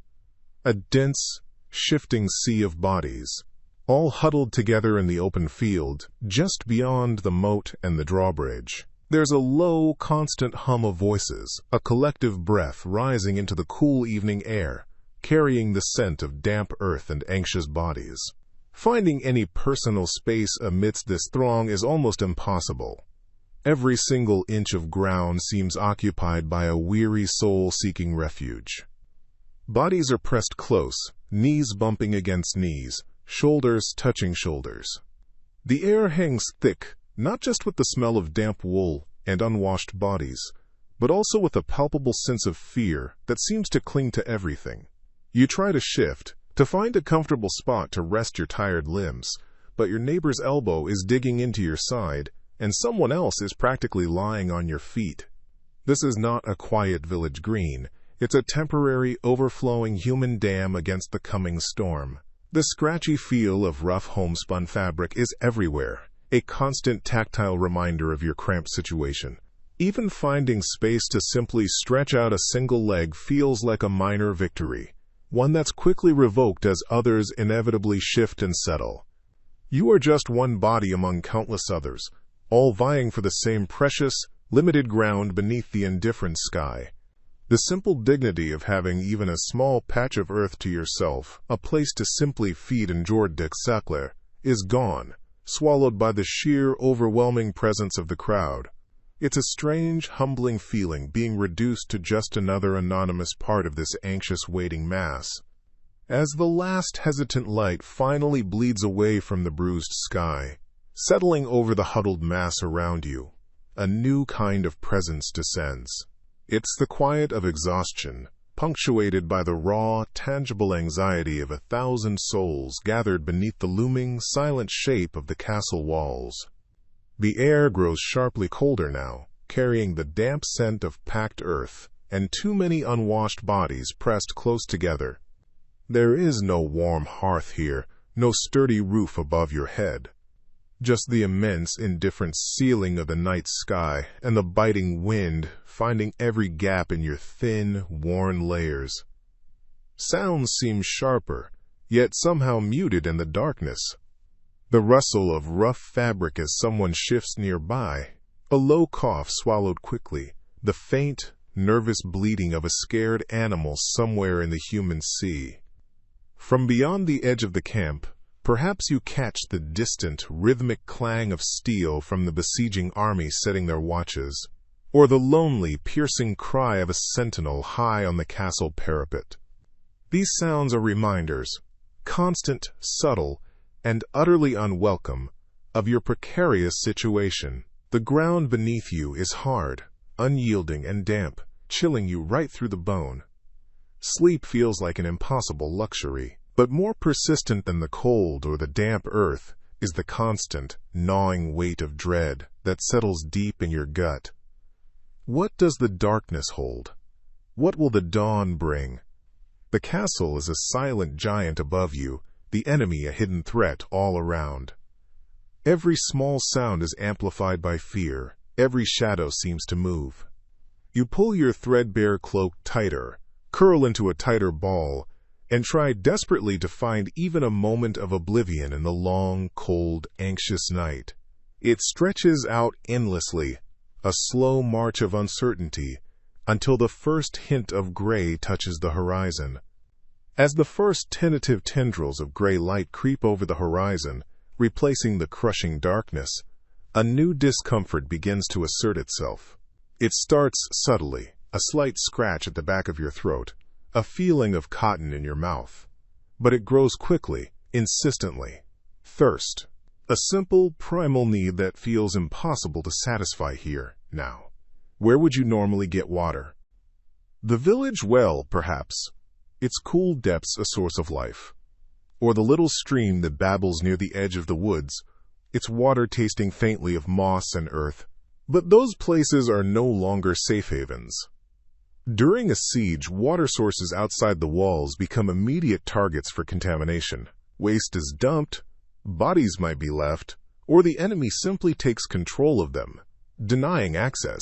A dense, shifting sea of bodies, all huddled together in the open field, just beyond the moat and the drawbridge. There's a low, constant hum of voices, a collective breath rising into the cool evening air, carrying the scent of damp earth and anxious bodies. Finding any personal space amidst this throng is almost impossible. Every single inch of ground seems occupied by a weary soul seeking refuge. Bodies are pressed close, knees bumping against knees, shoulders touching shoulders. The air hangs thick, not just with the smell of damp wool and unwashed bodies, but also with a palpable sense of fear that seems to cling to everything. You try to shift, to find a comfortable spot to rest your tired limbs, but your neighbor's elbow is digging into your side, and someone else is practically lying on your feet. This is not a quiet village green. It's a temporary, overflowing human dam against the coming storm. The scratchy feel of rough homespun fabric is everywhere, a constant tactile reminder of your cramped situation. Even finding space to simply stretch out a single leg feels like a minor victory, one that's quickly revoked as others inevitably shift and settle. You are just one body among countless others, all vying for the same precious, limited ground beneath the indifferent sky. The simple dignity of having even a small patch of earth to yourself, a place to simply feed and jour de sacler, is gone, swallowed by the sheer, overwhelming presence of the crowd. It's a strange, humbling feeling being reduced to just another anonymous part of this anxious waiting mass. As the last hesitant light finally bleeds away from the bruised sky, settling over the huddled mass around you, a new kind of presence descends. It's the quiet of exhaustion, punctuated by the raw, tangible anxiety of 1,000 souls gathered beneath the looming, silent shape of the castle walls. The air grows sharply colder now, carrying the damp scent of packed earth and too many unwashed bodies pressed close together. There is no warm hearth here, no sturdy roof above your head. Just the immense, indifferent ceiling of the night sky and the biting wind finding every gap in your thin, worn layers. Sounds seem sharper, yet somehow muted in the darkness. The rustle of rough fabric as someone shifts nearby, a low cough swallowed quickly, the faint, nervous bleating of a scared animal somewhere in the human sea. From beyond the edge of the camp, perhaps you catch the distant, rhythmic clang of steel from the besieging army setting their watches, or the lonely, piercing cry of a sentinel high on the castle parapet. These sounds are reminders, constant, subtle, and utterly unwelcome, of your precarious situation. The ground beneath you is hard, unyielding, and damp, chilling you right through the bone. Sleep feels like an impossible luxury. But more persistent than the cold or the damp earth is the constant, gnawing weight of dread that settles deep in your gut. What does the darkness hold? What will the dawn bring? The castle is a silent giant above you, the enemy a hidden threat all around. Every small sound is amplified by fear, every shadow seems to move. You pull your threadbare cloak tighter, curl into a tighter ball, and try desperately to find even a moment of oblivion in the long, cold, anxious night. It stretches out endlessly, a slow march of uncertainty, until the first hint of gray touches the horizon. As the first tentative tendrils of gray light creep over the horizon, replacing the crushing darkness, a new discomfort begins to assert itself. It starts subtly, a slight scratch at the back of your throat, a feeling of cotton in your mouth. But it grows quickly, insistently. Thirst. A simple, primal need that feels impossible to satisfy here, now. Where would you normally get water? The village well, perhaps. Its cool depths a source of life. Or the little stream that babbles near the edge of the woods, its water tasting faintly of moss and earth. But those places are no longer safe havens. During a siege, water sources outside the walls become immediate targets for contamination. Waste is dumped, bodies might be left, or the enemy simply takes control of them, denying access.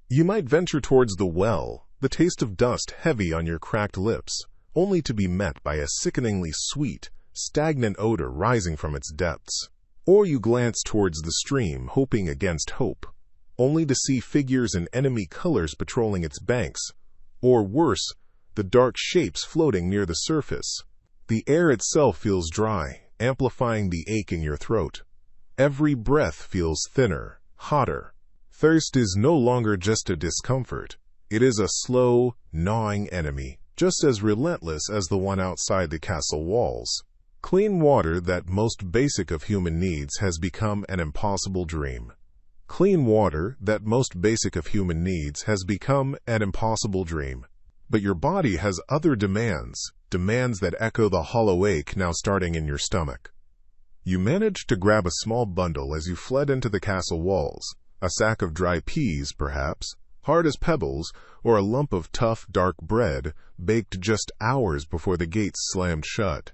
You might venture towards the well, the taste of dust heavy on your cracked lips, only to be met by a sickeningly sweet, stagnant odor rising from its depths. Or you glance towards the stream, hoping against hope, only to see figures in enemy colors patrolling its banks, or worse, the dark shapes floating near the surface. The air itself feels dry, amplifying the ache in your throat. Every breath feels thinner, hotter. Thirst is no longer just a discomfort. It is a slow, gnawing enemy, just as relentless as the one outside the castle walls. Clean water, that most basic of human needs, has become an impossible dream. Clean water, that most basic of human needs, has become an impossible dream. But your body has other demands that echo the hollow ache now starting in your stomach. You managed to grab a small bundle as you fled into the castle walls, a sack of dry peas, perhaps, hard as pebbles, or a lump of tough, dark bread, baked just hours before the gates slammed shut.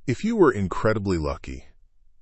If you were incredibly lucky,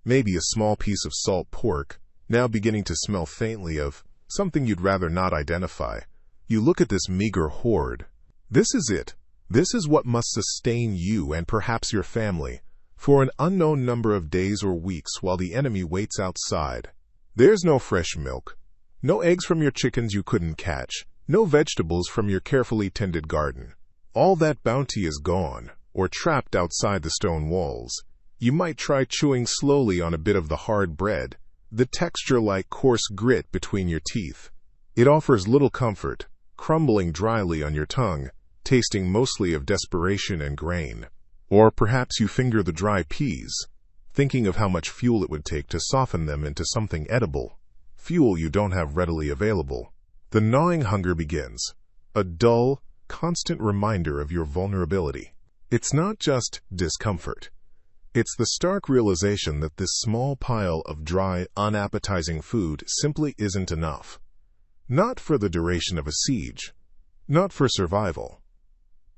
maybe a small piece of salt pork, now beginning to smell faintly of something you'd rather not identify. You look at this meager hoard. This is it. This is what must sustain you and perhaps your family for an unknown number of days or weeks while the enemy waits outside. There's no fresh milk, no eggs from your chickens you couldn't catch, no vegetables from your carefully tended garden. All that bounty is gone, or trapped outside the stone walls. You might try chewing slowly on a bit of the hard bread, the texture like coarse grit between your teeth. It offers little comfort, crumbling dryly on your tongue, tasting mostly of desperation and grain. Or perhaps you finger the dry peas, thinking of how much fuel it would take to soften them into something edible, fuel you don't have readily available. The gnawing hunger begins, a dull, constant reminder of your vulnerability. It's not just discomfort. It's the stark realization that this small pile of dry, unappetizing food simply isn't enough. Not for the duration of a siege. Not for survival.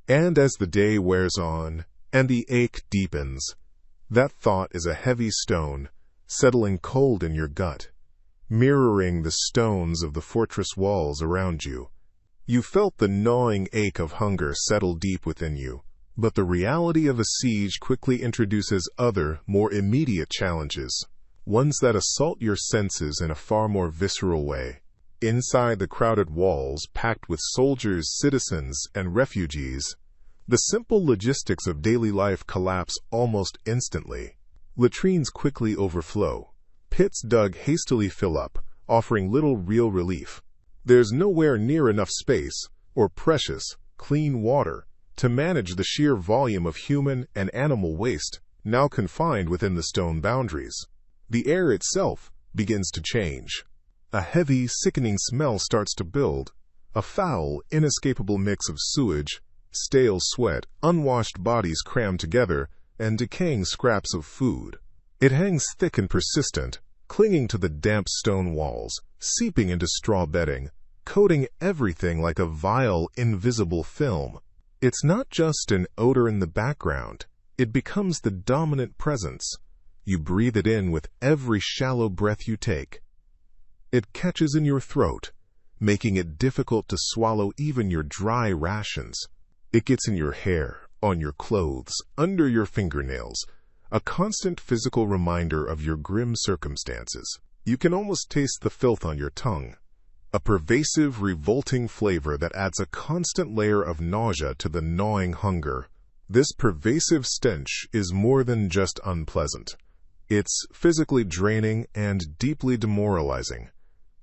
And as the day wears on, and the ache deepens, that thought is a heavy stone, settling cold in your gut, mirroring the stones of the fortress walls around you. You felt the gnawing ache of hunger settle deep within you. But the reality of a siege quickly introduces other, more immediate challenges, ones that assault your senses in a far more visceral way. Inside the crowded walls, packed with soldiers, citizens, and refugees, the simple logistics of daily life collapse almost instantly. Latrines quickly overflow. Pits dug hastily fill up, offering little real relief. There's nowhere near enough space, or precious, clean water, to manage the sheer volume of human and animal waste now confined within the stone boundaries. The air itself begins to change. A heavy, sickening smell starts to build, a foul, inescapable mix of sewage, stale sweat, unwashed bodies crammed together, and decaying scraps of food. It hangs thick and persistent, clinging to the damp stone walls, seeping into straw bedding, coating everything like a vile, invisible film. It's not just an odor in the background. It becomes the dominant presence. You breathe it in with every shallow breath you take. It catches in your throat, making it difficult to swallow even your dry rations. It gets in your hair, on your clothes, under your fingernails, a constant physical reminder of your grim circumstances. You can almost taste the filth on your tongue, a pervasive, revolting flavor that adds a constant layer of nausea to the gnawing hunger. This pervasive stench is more than just unpleasant. It's physically draining and deeply demoralizing.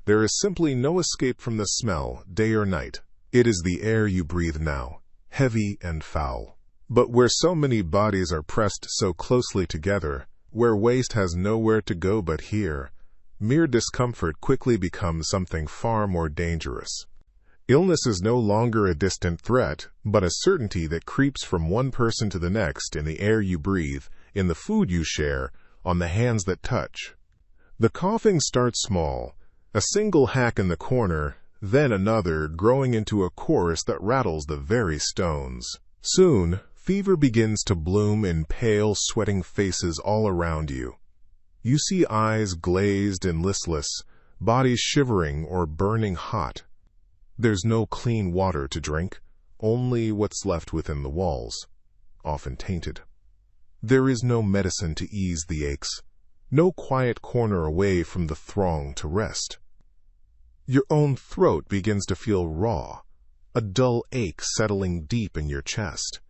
There is simply no escape from the smell, day or night. It is the air you breathe now, heavy and foul. But where so many bodies are pressed so closely together, where waste has nowhere to go but here, mere discomfort quickly becomes something far more dangerous. Illness is no longer a distant threat, but a certainty that creeps from one person to the next in the air you breathe, in the food you share, on the hands that touch. The coughing starts small, a single hack in the corner, then another, growing into a chorus that rattles the very stones. Soon, fever begins to bloom in pale, sweating faces all around you. You see eyes glazed and listless, bodies shivering or burning hot. There's no clean water to drink, only what's left within the walls, often tainted. There is no medicine to ease the aches, no quiet corner away from the throng to rest. Your own throat begins to feel raw, a dull ache settling deep in your chest.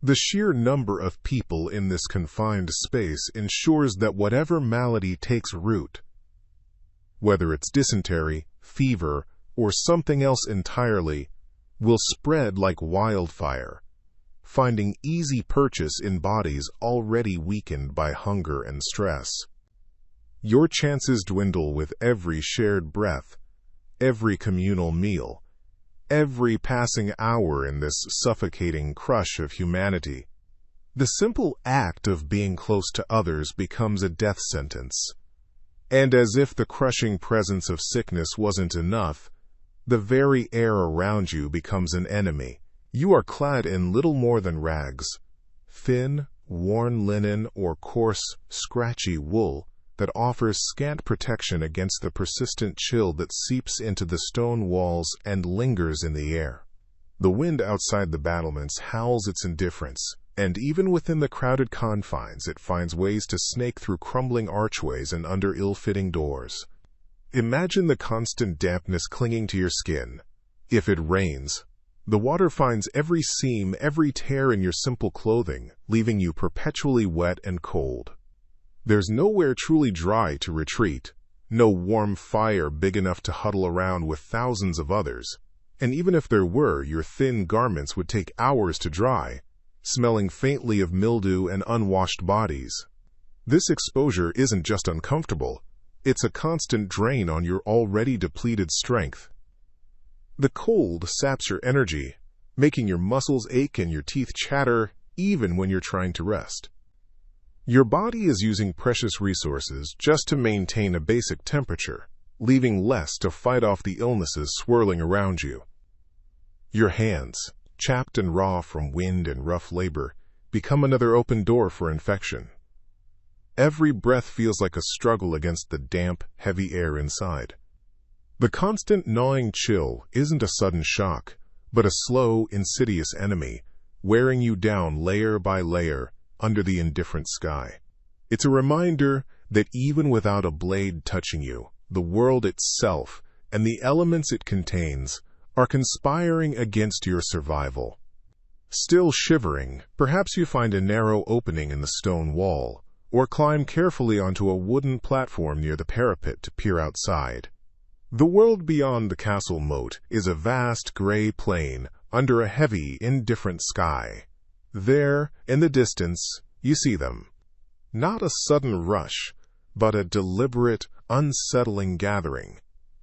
The sheer number of people in this confined space ensures that whatever malady takes root, whether it's dysentery, fever, or something else entirely, will spread like wildfire, finding easy purchase in bodies already weakened by hunger and stress. Your chances dwindle with every shared breath, every communal meal, every passing hour in this suffocating crush of humanity. The simple act of being close to others becomes a death sentence. And as if the crushing presence of sickness wasn't enough, the very air around you becomes an enemy. You are clad in little more than rags, thin, worn linen or coarse, scratchy wool that offers scant protection against the persistent chill that seeps into the stone walls and lingers in the air. The wind outside the battlements howls its indifference, and even within the crowded confines it finds ways to snake through crumbling archways and under ill-fitting doors. Imagine the constant dampness clinging to your skin. If it rains, the water finds every seam, every tear in your simple clothing, leaving you perpetually wet and cold. There's nowhere truly dry to retreat, no warm fire big enough to huddle around with thousands of others, and even if there were, your thin garments would take hours to dry, smelling faintly of mildew and unwashed bodies. This exposure isn't just uncomfortable, it's a constant drain on your already depleted strength. The cold saps your energy, making your muscles ache and your teeth chatter even when you're trying to rest. Your body is using precious resources just to maintain a basic temperature, leaving less to fight off the illnesses swirling around you. Your hands, chapped and raw from wind and rough labor, become another open door for infection. Every breath feels like a struggle against the damp, heavy air inside. The constant gnawing chill isn't a sudden shock, but a slow, insidious enemy, wearing you down layer by layer under the indifferent sky. It's a reminder that even without a blade touching you, the world itself and the elements it contains are conspiring against your survival. Still shivering, perhaps you find a narrow opening in the stone wall, or climb carefully onto a wooden platform near the parapet to peer outside. The world beyond the castle moat is a vast gray plain under a heavy, indifferent sky. There, in the distance, you see them. Not a sudden rush, but a deliberate, unsettling gathering.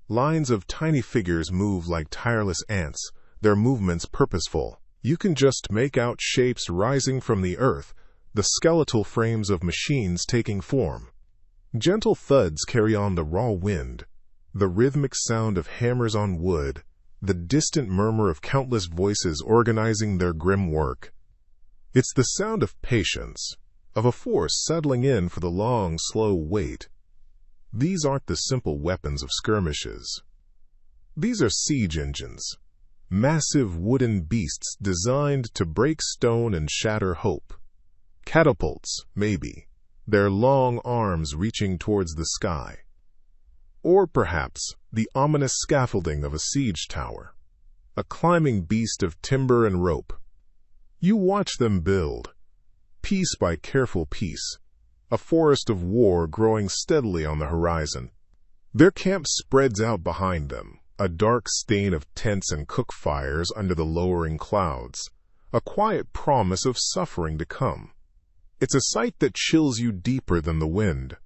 Lines of tiny figures move like tireless ants, their movements purposeful. You can just make out shapes rising from the earth, the skeletal frames of machines taking form. Gentle thuds carry on the raw wind, The rhythmic sound of hammers on wood, the distant murmur of countless voices organizing their grim work. It's the sound of patience, of a force settling in for the long, slow wait. These aren't the simple weapons of skirmishes. These are siege engines, massive wooden beasts designed to break stone and shatter hope. Catapults, maybe, their long arms reaching towards the sky. Or perhaps the ominous scaffolding of a siege tower, a climbing beast of timber and rope. You watch them build, piece by careful piece, a forest of war growing steadily on the horizon. Their camp spreads out behind them, a dark stain of tents and cook fires under the lowering clouds, a quiet promise of suffering to come. It's a sight that chills you deeper than the wind,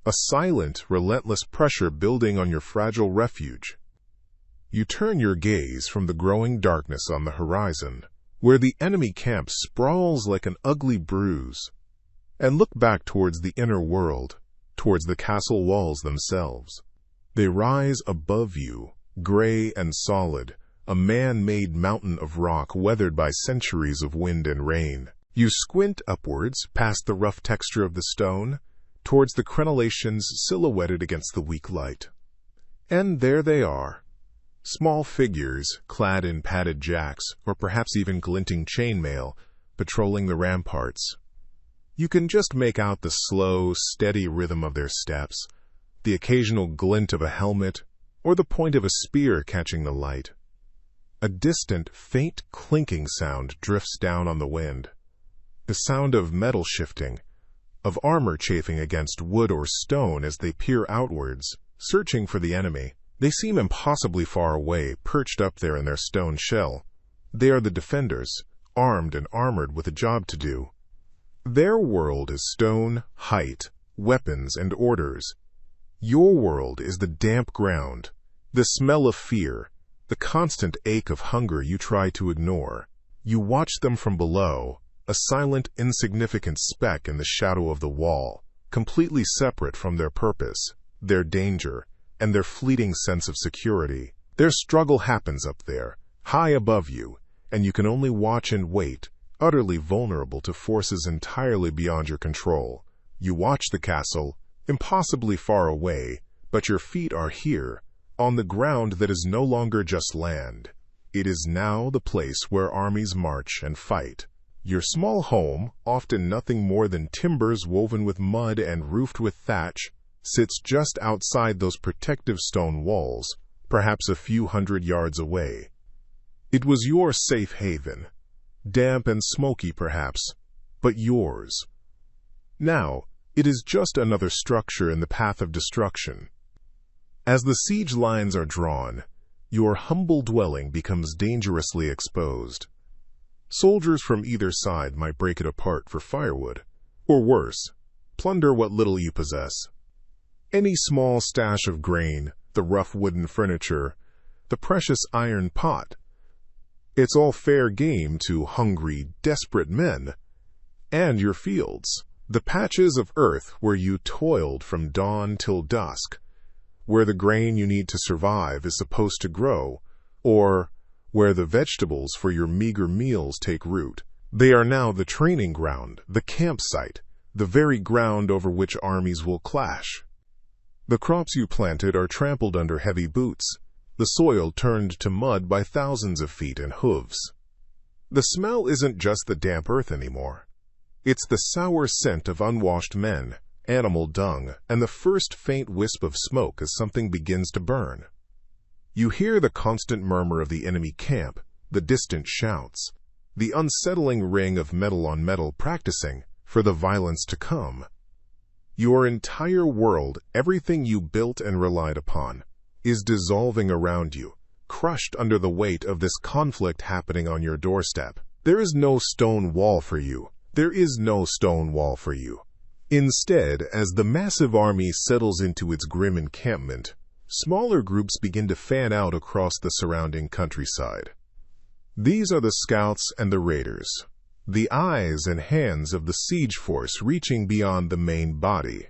a silent, relentless pressure building on your fragile refuge. You turn your gaze from the growing darkness on the horizon, where the enemy camp sprawls like an ugly bruise, and look back towards the inner world, towards the castle walls themselves. They rise above you, gray and solid, a man-made mountain of rock weathered by centuries of wind and rain. You squint upwards past the rough texture of the stone, towards the crenellations silhouetted against the weak light. And there they are, small figures clad in padded jacks, or perhaps even glinting chainmail, patrolling the ramparts. You can just make out the slow, steady rhythm of their steps, the occasional glint of a helmet, or the point of a spear catching the light. A distant, faint clinking sound drifts down on the wind, the sound of metal shifting, of armor chafing against wood or stone as they peer outwards, searching for the enemy. They seem impossibly far away, perched up there in their stone shell. They are the defenders, armed and armored with a job to do. Their world is stone, height, weapons, and orders. Your world is the damp ground, the smell of fear, the constant ache of hunger you try to ignore. You watch them from below, a silent, insignificant speck in the shadow of the wall, completely separate from their purpose, their danger, and their fleeting sense of security. Their struggle happens up there, high above you, and you can only watch and wait, utterly vulnerable to forces entirely beyond your control. You watch the castle, impossibly far away, but your feet are here, on the ground that is no longer just land. It is now the place where armies march and fight. Your small home, often nothing more than timbers woven with mud and roofed with thatch, sits just outside those protective stone walls, perhaps a few hundred yards away. It was your safe haven, damp and smoky perhaps, but yours. Now, it is just another structure in the path of destruction. As the siege lines are drawn, your humble dwelling becomes dangerously exposed. Soldiers from either side might break it apart for firewood, or worse, plunder what little you possess. Any small stash of grain, the rough wooden furniture, the precious iron pot. It's all fair game to hungry, desperate men. And your fields, the patches of earth where you toiled from dawn till dusk, where the grain you need to survive is supposed to grow, or where the vegetables for your meager meals take root. They are now the training ground, the campsite, the very ground over which armies will clash. The crops you planted are trampled under heavy boots, the soil turned to mud by thousands of feet and hooves. The smell isn't just the damp earth anymore. It's the sour scent of unwashed men, animal dung, and the first faint wisp of smoke as something begins to burn. You hear the constant murmur of the enemy camp, the distant shouts, the unsettling ring of metal on metal practicing for the violence to come. Your entire world, everything you built and relied upon, is dissolving around you, crushed under the weight of this conflict happening on your doorstep. There is no stone wall for you. There is no stone wall for you. Instead, as the massive army settles into its grim encampment, smaller groups begin to fan out across the surrounding countryside. These are the scouts and the raiders, the eyes and hands of the siege force reaching beyond the main body.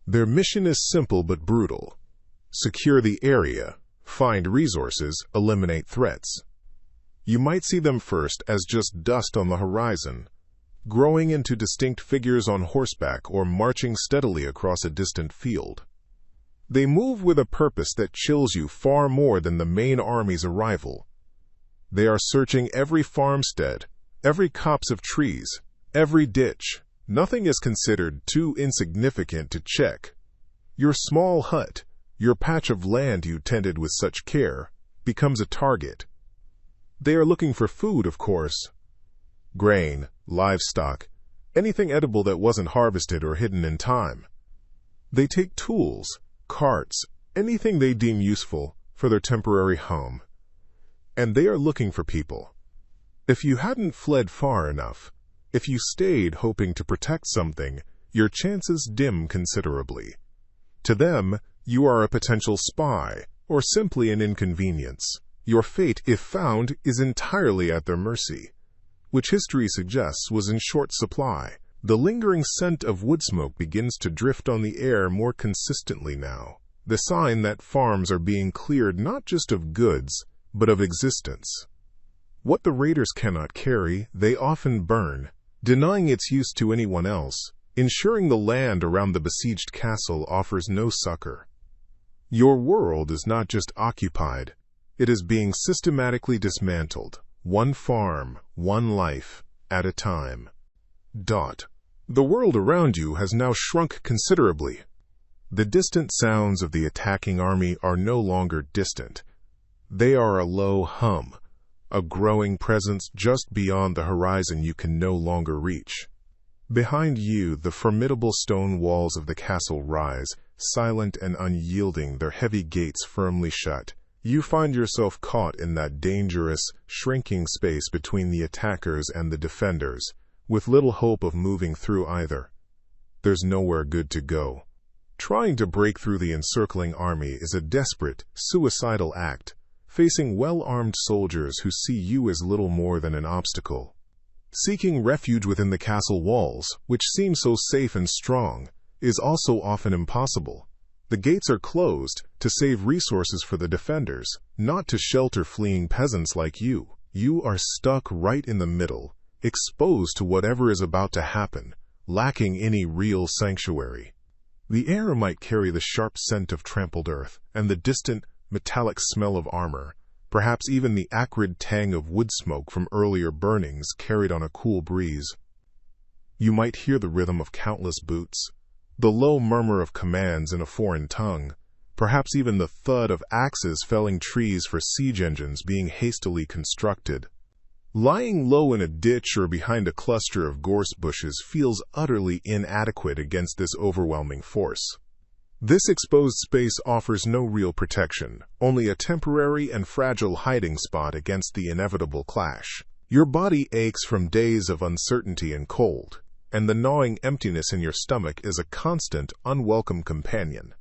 Their mission is simple but brutal: Secure the area, find resources, eliminate threats. You might see them first as just dust on the horizon, growing into distinct figures on horseback or marching steadily across a distant field. They move with a purpose that chills you far more than the main army's arrival. They are searching every farmstead, every copse of trees, every ditch. Nothing is considered too insignificant to check. Your small hut, your patch of land you tended with such care, becomes a target. They are looking for food, of course. Grain, livestock, anything edible that wasn't harvested or hidden in time. They take tools, carts, anything they deem useful for their temporary home. And they are looking for people. If you hadn't fled far enough, if you stayed hoping to protect something, your chances dim considerably. To them, you are a potential spy, or simply an inconvenience. Your fate, if found, is entirely at their mercy, which history suggests was in short supply. The lingering scent of wood smoke begins to drift on the air more consistently now, the sign that farms are being cleared not just of goods, but of existence. What the raiders cannot carry, they often burn, denying its use to anyone else, ensuring the land around the besieged castle offers no succor. Your world is not just occupied, it is being systematically dismantled, one farm, one life, at a time. The world around you has now shrunk considerably. The distant sounds of the attacking army are no longer distant. They are a low hum, a growing presence just beyond the horizon you can no longer reach. Behind you, the formidable stone walls of the castle rise, silent and unyielding, their heavy gates firmly shut. You find yourself caught in that dangerous, shrinking space between the attackers and the defenders, with little hope of moving through either. There's nowhere good to go. Trying to break through the encircling army is a desperate, suicidal act, facing well-armed soldiers who see you as little more than an obstacle. Seeking refuge within the castle walls, which seem so safe and strong, is also often impossible. The gates are closed to save resources for the defenders, not to shelter fleeing peasants like you. You are stuck right in the middle, exposed to whatever is about to happen, lacking any real sanctuary. The air might carry the sharp scent of trampled earth and the distant, metallic smell of armor, perhaps even the acrid tang of wood smoke from earlier burnings carried on a cool breeze. You might hear the rhythm of countless boots, the low murmur of commands in a foreign tongue, perhaps even the thud of axes felling trees for siege engines being hastily constructed. Lying low in a ditch or behind a cluster of gorse bushes feels utterly inadequate against this overwhelming force. This exposed space offers no real protection, only a temporary and fragile hiding spot against the inevitable clash. Your body aches from days of uncertainty and cold, and the gnawing emptiness in your stomach is a constant, unwelcome companion.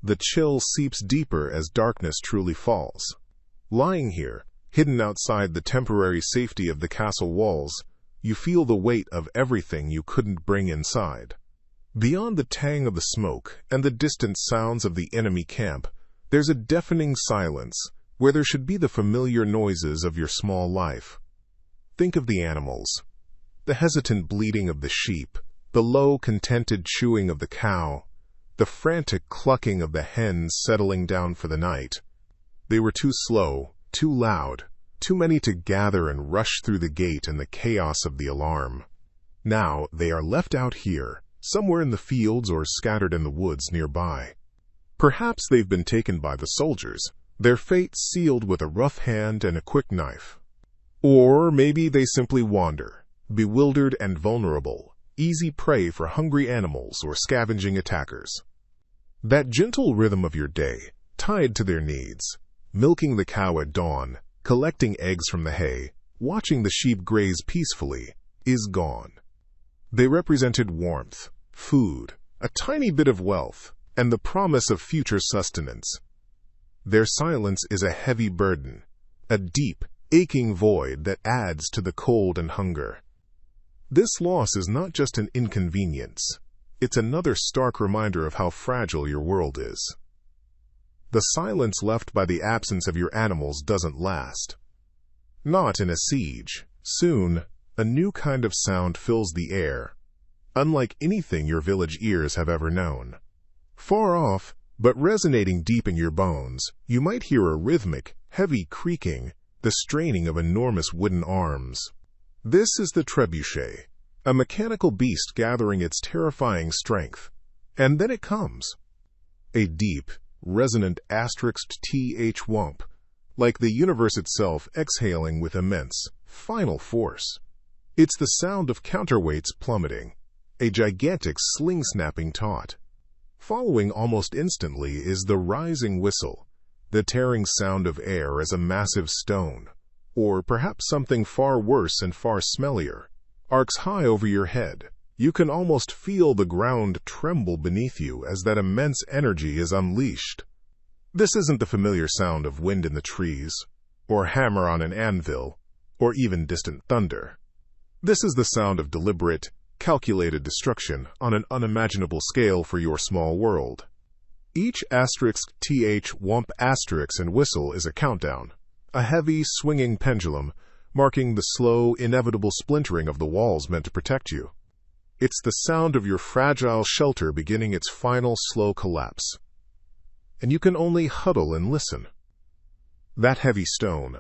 The chill seeps deeper as darkness truly falls. Lying here, hidden outside the temporary safety of the castle walls, you feel the weight of everything you couldn't bring inside. Beyond the tang of the smoke and the distant sounds of the enemy camp, there's a deafening silence where there should be the familiar noises of your small life. Think of the animals. The hesitant bleating of the sheep, the low, contented chewing of the cow, the frantic clucking of the hens settling down for the night. They were too slow, too loud, too many to gather and rush through the gate in the chaos of the alarm. Now they are left out here, somewhere in the fields or scattered in the woods nearby. Perhaps they've been taken by the soldiers, their fate sealed with a rough hand and a quick knife. Or maybe they simply wander, bewildered and vulnerable, easy prey for hungry animals or scavenging attackers. That gentle rhythm of your day, tied to their needs, milking the cow at dawn, collecting eggs from the hay, watching the sheep graze peacefully, is gone. They represented warmth, food, a tiny bit of wealth, and the promise of future sustenance. Their silence is a heavy burden, a deep, aching void that adds to the cold and hunger. This loss is not just an inconvenience, it's another stark reminder of how fragile your world is. The silence left by the absence of your animals doesn't last. Not in a siege. Soon, a new kind of sound fills the air, unlike anything your village ears have ever known. Far off, but resonating deep in your bones, you might hear a rhythmic, heavy creaking, the straining of enormous wooden arms. This is the trebuchet, a mechanical beast gathering its terrifying strength. And then it comes. A deep, resonant *th whomp, like the universe itself exhaling with immense, final force. It's the sound of counterweights plummeting, a gigantic sling-snapping taut. Following almost instantly is the rising whistle, the tearing sound of air as a massive stone, or perhaps something far worse and far smellier, arcs high over your head. You can almost feel the ground tremble beneath you as that immense energy is unleashed. This isn't the familiar sound of wind in the trees, or hammer on an anvil, or even distant thunder. This is the sound of deliberate, calculated destruction on an unimaginable scale for your small world. Each *th whomp and whistle is a countdown, a heavy, swinging pendulum, marking the slow, inevitable splintering of the walls meant to protect you. It's the sound of your fragile shelter beginning its final slow collapse. And you can only huddle and listen. That heavy stone,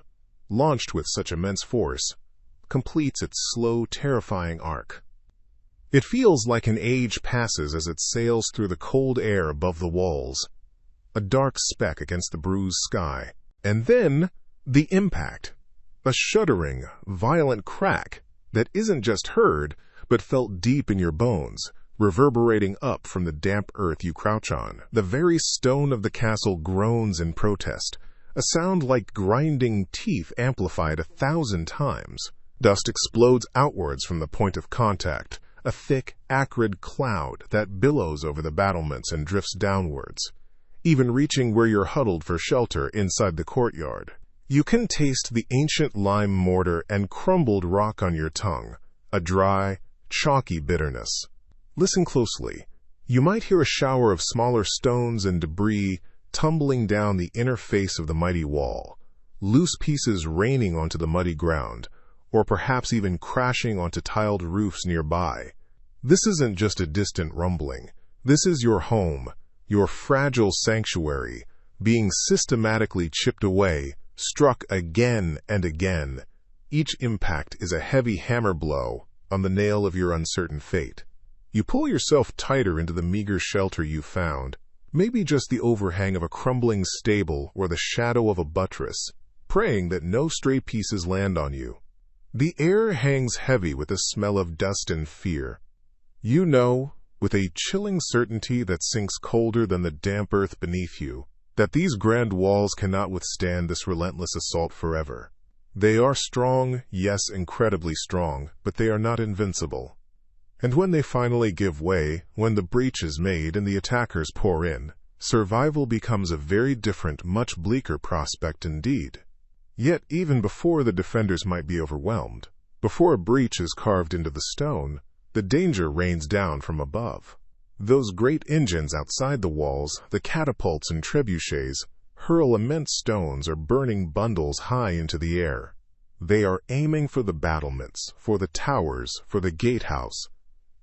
launched with such immense force, completes its slow, terrifying arc. It feels like an age passes as it sails through the cold air above the walls, a dark speck against the bruised sky. And then, the impact, a shuddering, violent crack that isn't just heard, but felt deep in your bones, reverberating up from the damp earth you crouch on. The very stone of the castle groans in protest, a sound like grinding teeth amplified 1,000 times. Dust explodes outwards from the point of contact, a thick, acrid cloud that billows over the battlements and drifts downwards, even reaching where you're huddled for shelter inside the courtyard. You can taste the ancient lime mortar and crumbled rock on your tongue, a dry, chalky bitterness. Listen closely. You might hear a shower of smaller stones and debris tumbling down the inner face of the mighty wall, loose pieces raining onto the muddy ground, or perhaps even crashing onto tiled roofs nearby. This isn't just a distant rumbling. This is your home, your fragile sanctuary, being systematically chipped away, struck again and again. Each impact is a heavy hammer blow on the nail of your uncertain fate. You pull yourself tighter into the meager shelter you found, maybe just the overhang of a crumbling stable or the shadow of a buttress, praying that no stray pieces land on you. The air hangs heavy with the smell of dust and fear. You know, with a chilling certainty that sinks colder than the damp earth beneath you, that these grand walls cannot withstand this relentless assault forever. They are strong, yes, incredibly strong, but they are not invincible. And when they finally give way, when the breach is made and the attackers pour in, survival becomes a very different, much bleaker prospect indeed. Yet even before the defenders might be overwhelmed, before a breach is carved into the stone, the danger rains down from above. Those great engines outside the walls, the catapults and trebuchets, hurl immense stones or burning bundles high into the air. They are aiming for the battlements, for the towers, for the gatehouse,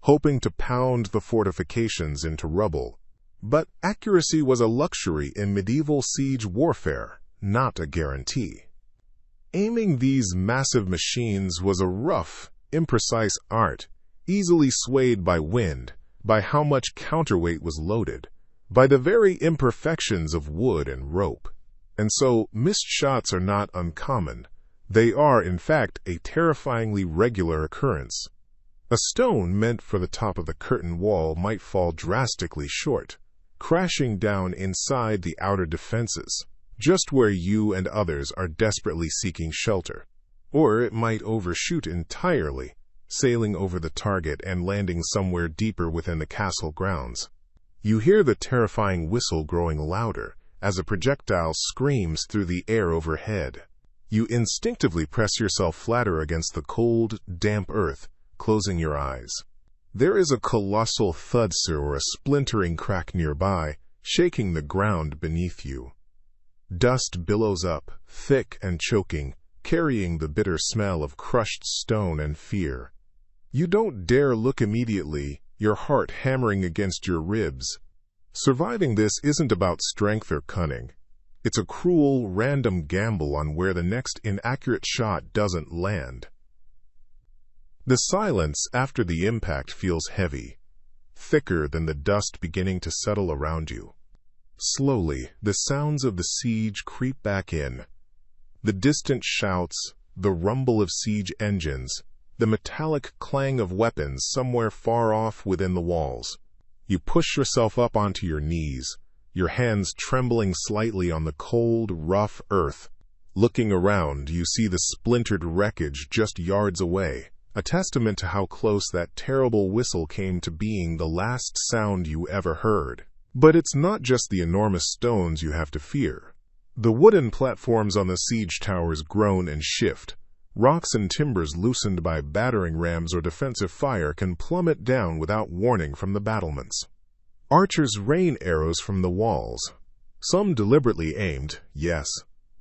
hoping to pound the fortifications into rubble. But accuracy was a luxury in medieval siege warfare, not a guarantee. Aiming these massive machines was a rough, imprecise art, easily swayed by wind, by how much counterweight was loaded, by the very imperfections of wood and rope. And so, missed shots are not uncommon. They are, in fact, a terrifyingly regular occurrence. A stone meant for the top of the curtain wall might fall drastically short, crashing down inside the outer defenses, just where you and others are desperately seeking shelter. Or it might overshoot entirely, sailing over the target and landing somewhere deeper within the castle grounds. You hear the terrifying whistle growing louder as a projectile screams through the air overhead. You instinctively press yourself flatter against the cold, damp earth, closing your eyes. There is a colossal thud or a splintering crack nearby, shaking the ground beneath you. Dust billows up, thick and choking, carrying the bitter smell of crushed stone and fear. You don't dare look immediately, your heart hammering against your ribs. Surviving this isn't about strength or cunning. It's a cruel, random gamble on where the next inaccurate shot doesn't land. The silence after the impact feels heavy, thicker than the dust beginning to settle around you. Slowly, the sounds of the siege creep back in. The distant shouts, the rumble of siege engines, the metallic clang of weapons somewhere far off within the walls. You push yourself up onto your knees, your hands trembling slightly on the cold, rough earth. Looking around, you see the splintered wreckage just yards away, a testament to how close that terrible whistle came to being the last sound you ever heard. But it's not just the enormous stones you have to fear. The wooden platforms on the siege towers groan and shift. Rocks and timbers loosened by battering rams or defensive fire can plummet down without warning from the battlements. Archers rain arrows from the walls, some deliberately aimed, yes,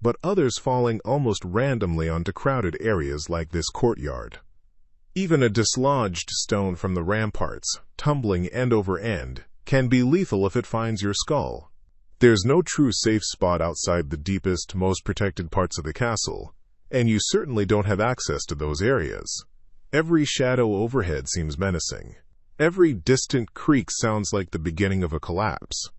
but others falling almost randomly onto crowded areas like this courtyard. Even a dislodged stone from the ramparts, tumbling end over end, can be lethal if it finds your skull. There's no true safe spot outside the deepest, most protected parts of the castle, and you certainly don't have access to those areas. Every shadow overhead seems menacing. Every distant creak sounds like the beginning of a collapse.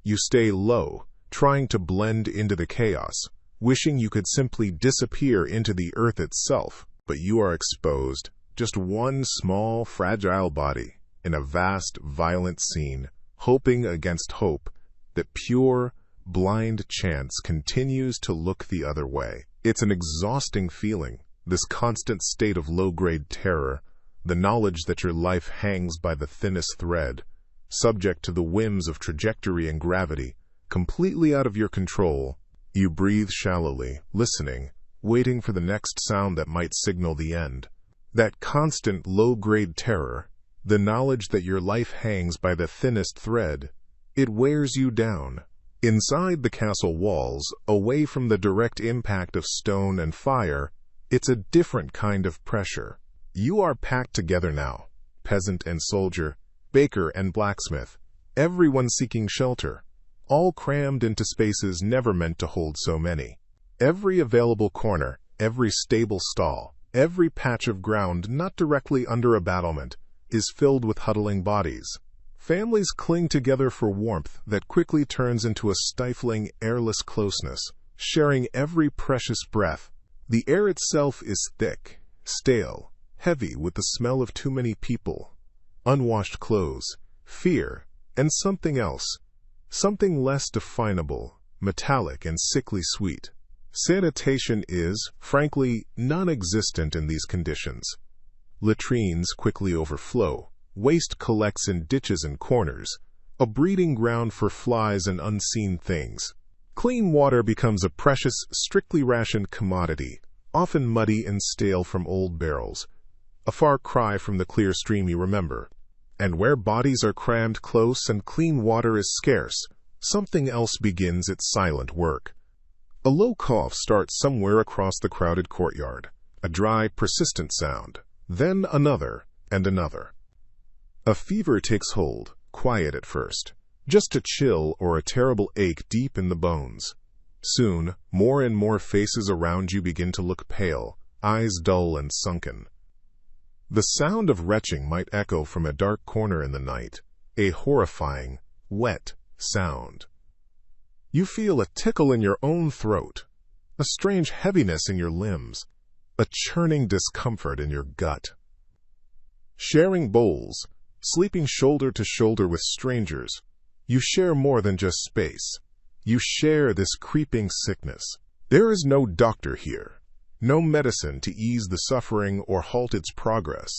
You stay low, trying to blend into the chaos, wishing you could simply disappear into the earth itself, but you are exposed, just one small, fragile body, in a vast, violent scene, hoping against hope that pure, blind chance continues to look the other way. It's an exhausting feeling, this constant state of low-grade terror, the knowledge that your life hangs by the thinnest thread, subject to the whims of trajectory and gravity, completely out of your control. You breathe shallowly, listening, waiting for the next sound that might signal the end. That constant low-grade terror, the knowledge that your life hangs by the thinnest thread, it wears you down. Inside the castle walls, away from the direct impact of stone and fire, it's a different kind of pressure. You are packed together now, peasant and soldier, baker and blacksmith, everyone seeking shelter, all crammed into spaces never meant to hold so many. Every available corner, every stable stall, every patch of ground not directly under a battlement, is filled with huddling bodies. Families cling together for warmth that quickly turns into a stifling, airless closeness, sharing every precious breath. The air itself is thick, stale, heavy with the smell of too many people, unwashed clothes, fear, and something else, something less definable, metallic and sickly sweet. Sanitation is, frankly, non-existent in these conditions. Latrines quickly overflow, waste collects in ditches and corners, a breeding ground for flies and unseen things. Clean water becomes a precious, strictly rationed commodity, often muddy and stale from old barrels, a far cry from the clear stream you remember. And where bodies are crammed close and clean water is scarce, something else begins its silent work. A low cough starts somewhere across the crowded courtyard, a dry, persistent sound, then another and another. A fever takes hold, quiet at first, just a chill or a terrible ache deep in the bones. Soon, more and more faces around you begin to look pale, eyes dull and sunken. The sound of retching might echo from a dark corner in the night, a horrifying, wet sound. You feel a tickle in your own throat, a strange heaviness in your limbs, a churning discomfort in your gut. Sharing bowls, sleeping shoulder to shoulder with strangers, you share more than just space. You share this creeping sickness. There is no doctor here, no medicine to ease the suffering or halt its progress.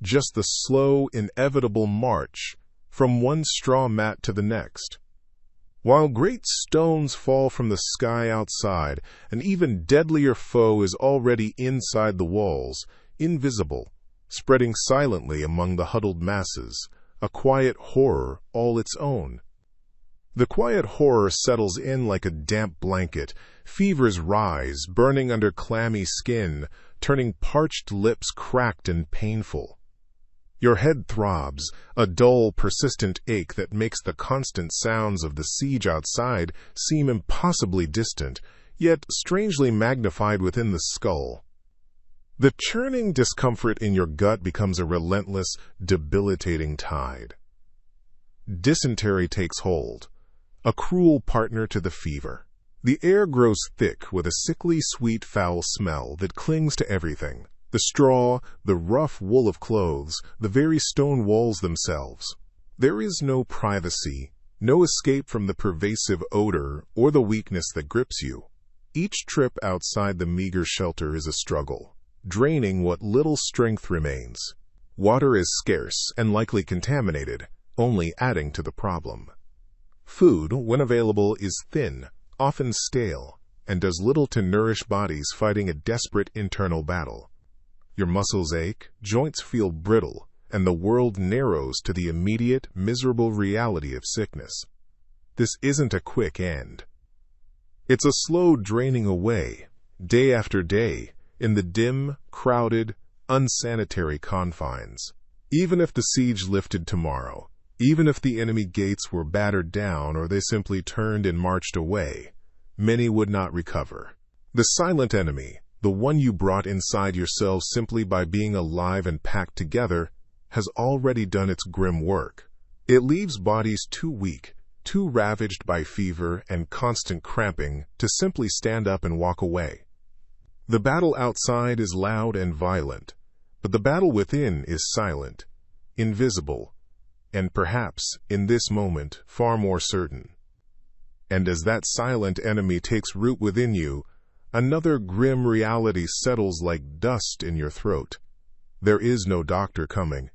Just the slow, inevitable march from one straw mat to the next. While great stones fall from the sky outside, an even deadlier foe is already inside the walls, invisible, spreading silently among the huddled masses, a quiet horror all its own. The quiet horror settles in like a damp blanket. Fevers rise, burning under clammy skin, turning parched lips cracked and painful. Your head throbs, a dull, persistent ache that makes the constant sounds of the siege outside seem impossibly distant, yet strangely magnified within the skull. The churning discomfort in your gut becomes a relentless, debilitating tide. Dysentery takes hold, a cruel partner to the fever. The air grows thick with a sickly, sweet, foul smell that clings to everything. The straw, the rough wool of clothes, the very stone walls themselves. There is no privacy, no escape from the pervasive odor or the weakness that grips you. Each trip outside the meager shelter is a struggle, draining what little strength remains. Water is scarce and likely contaminated, only adding to the problem. Food, when available, is thin, often stale, and does little to nourish bodies fighting a desperate internal battle. Your muscles ache, joints feel brittle, and the world narrows to the immediate, miserable reality of sickness. This isn't a quick end. It's a slow draining away, day after day, in the dim, crowded, unsanitary confines. Even if the siege lifted tomorrow, even if the enemy gates were battered down or they simply turned and marched away, many would not recover. The silent enemy, the one you brought inside yourself simply by being alive and packed together, has already done its grim work. It leaves bodies too weak, too ravaged by fever and constant cramping to simply stand up and walk away. The battle outside is loud and violent, but the battle within is silent, invisible, and perhaps, in this moment, far more certain. And as that silent enemy takes root within you, another grim reality settles like dust in your throat. There is no doctor coming.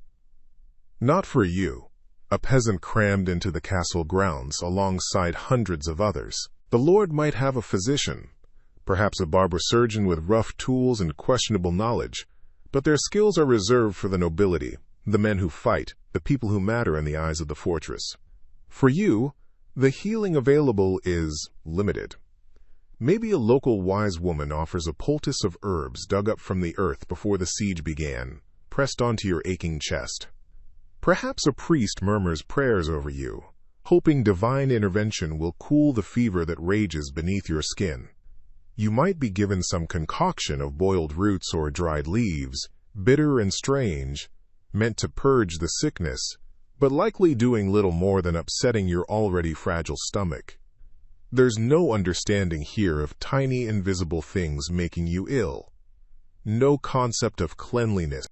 Not for you, a peasant crammed into the castle grounds alongside hundreds of others. The Lord might have a physician, perhaps a barber surgeon with rough tools and questionable knowledge, but their skills are reserved for the nobility, the men who fight, the people who matter in the eyes of the fortress. For you, the healing available is limited. Maybe a local wise woman offers a poultice of herbs dug up from the earth before the siege began, pressed onto your aching chest. Perhaps a priest murmurs prayers over you, hoping divine intervention will cool the fever that rages beneath your skin. You might be given some concoction of boiled roots or dried leaves, bitter and strange, meant to purge the sickness, but likely doing little more than upsetting your already fragile stomach. There's no understanding here of tiny invisible things making you ill. No concept of cleanliness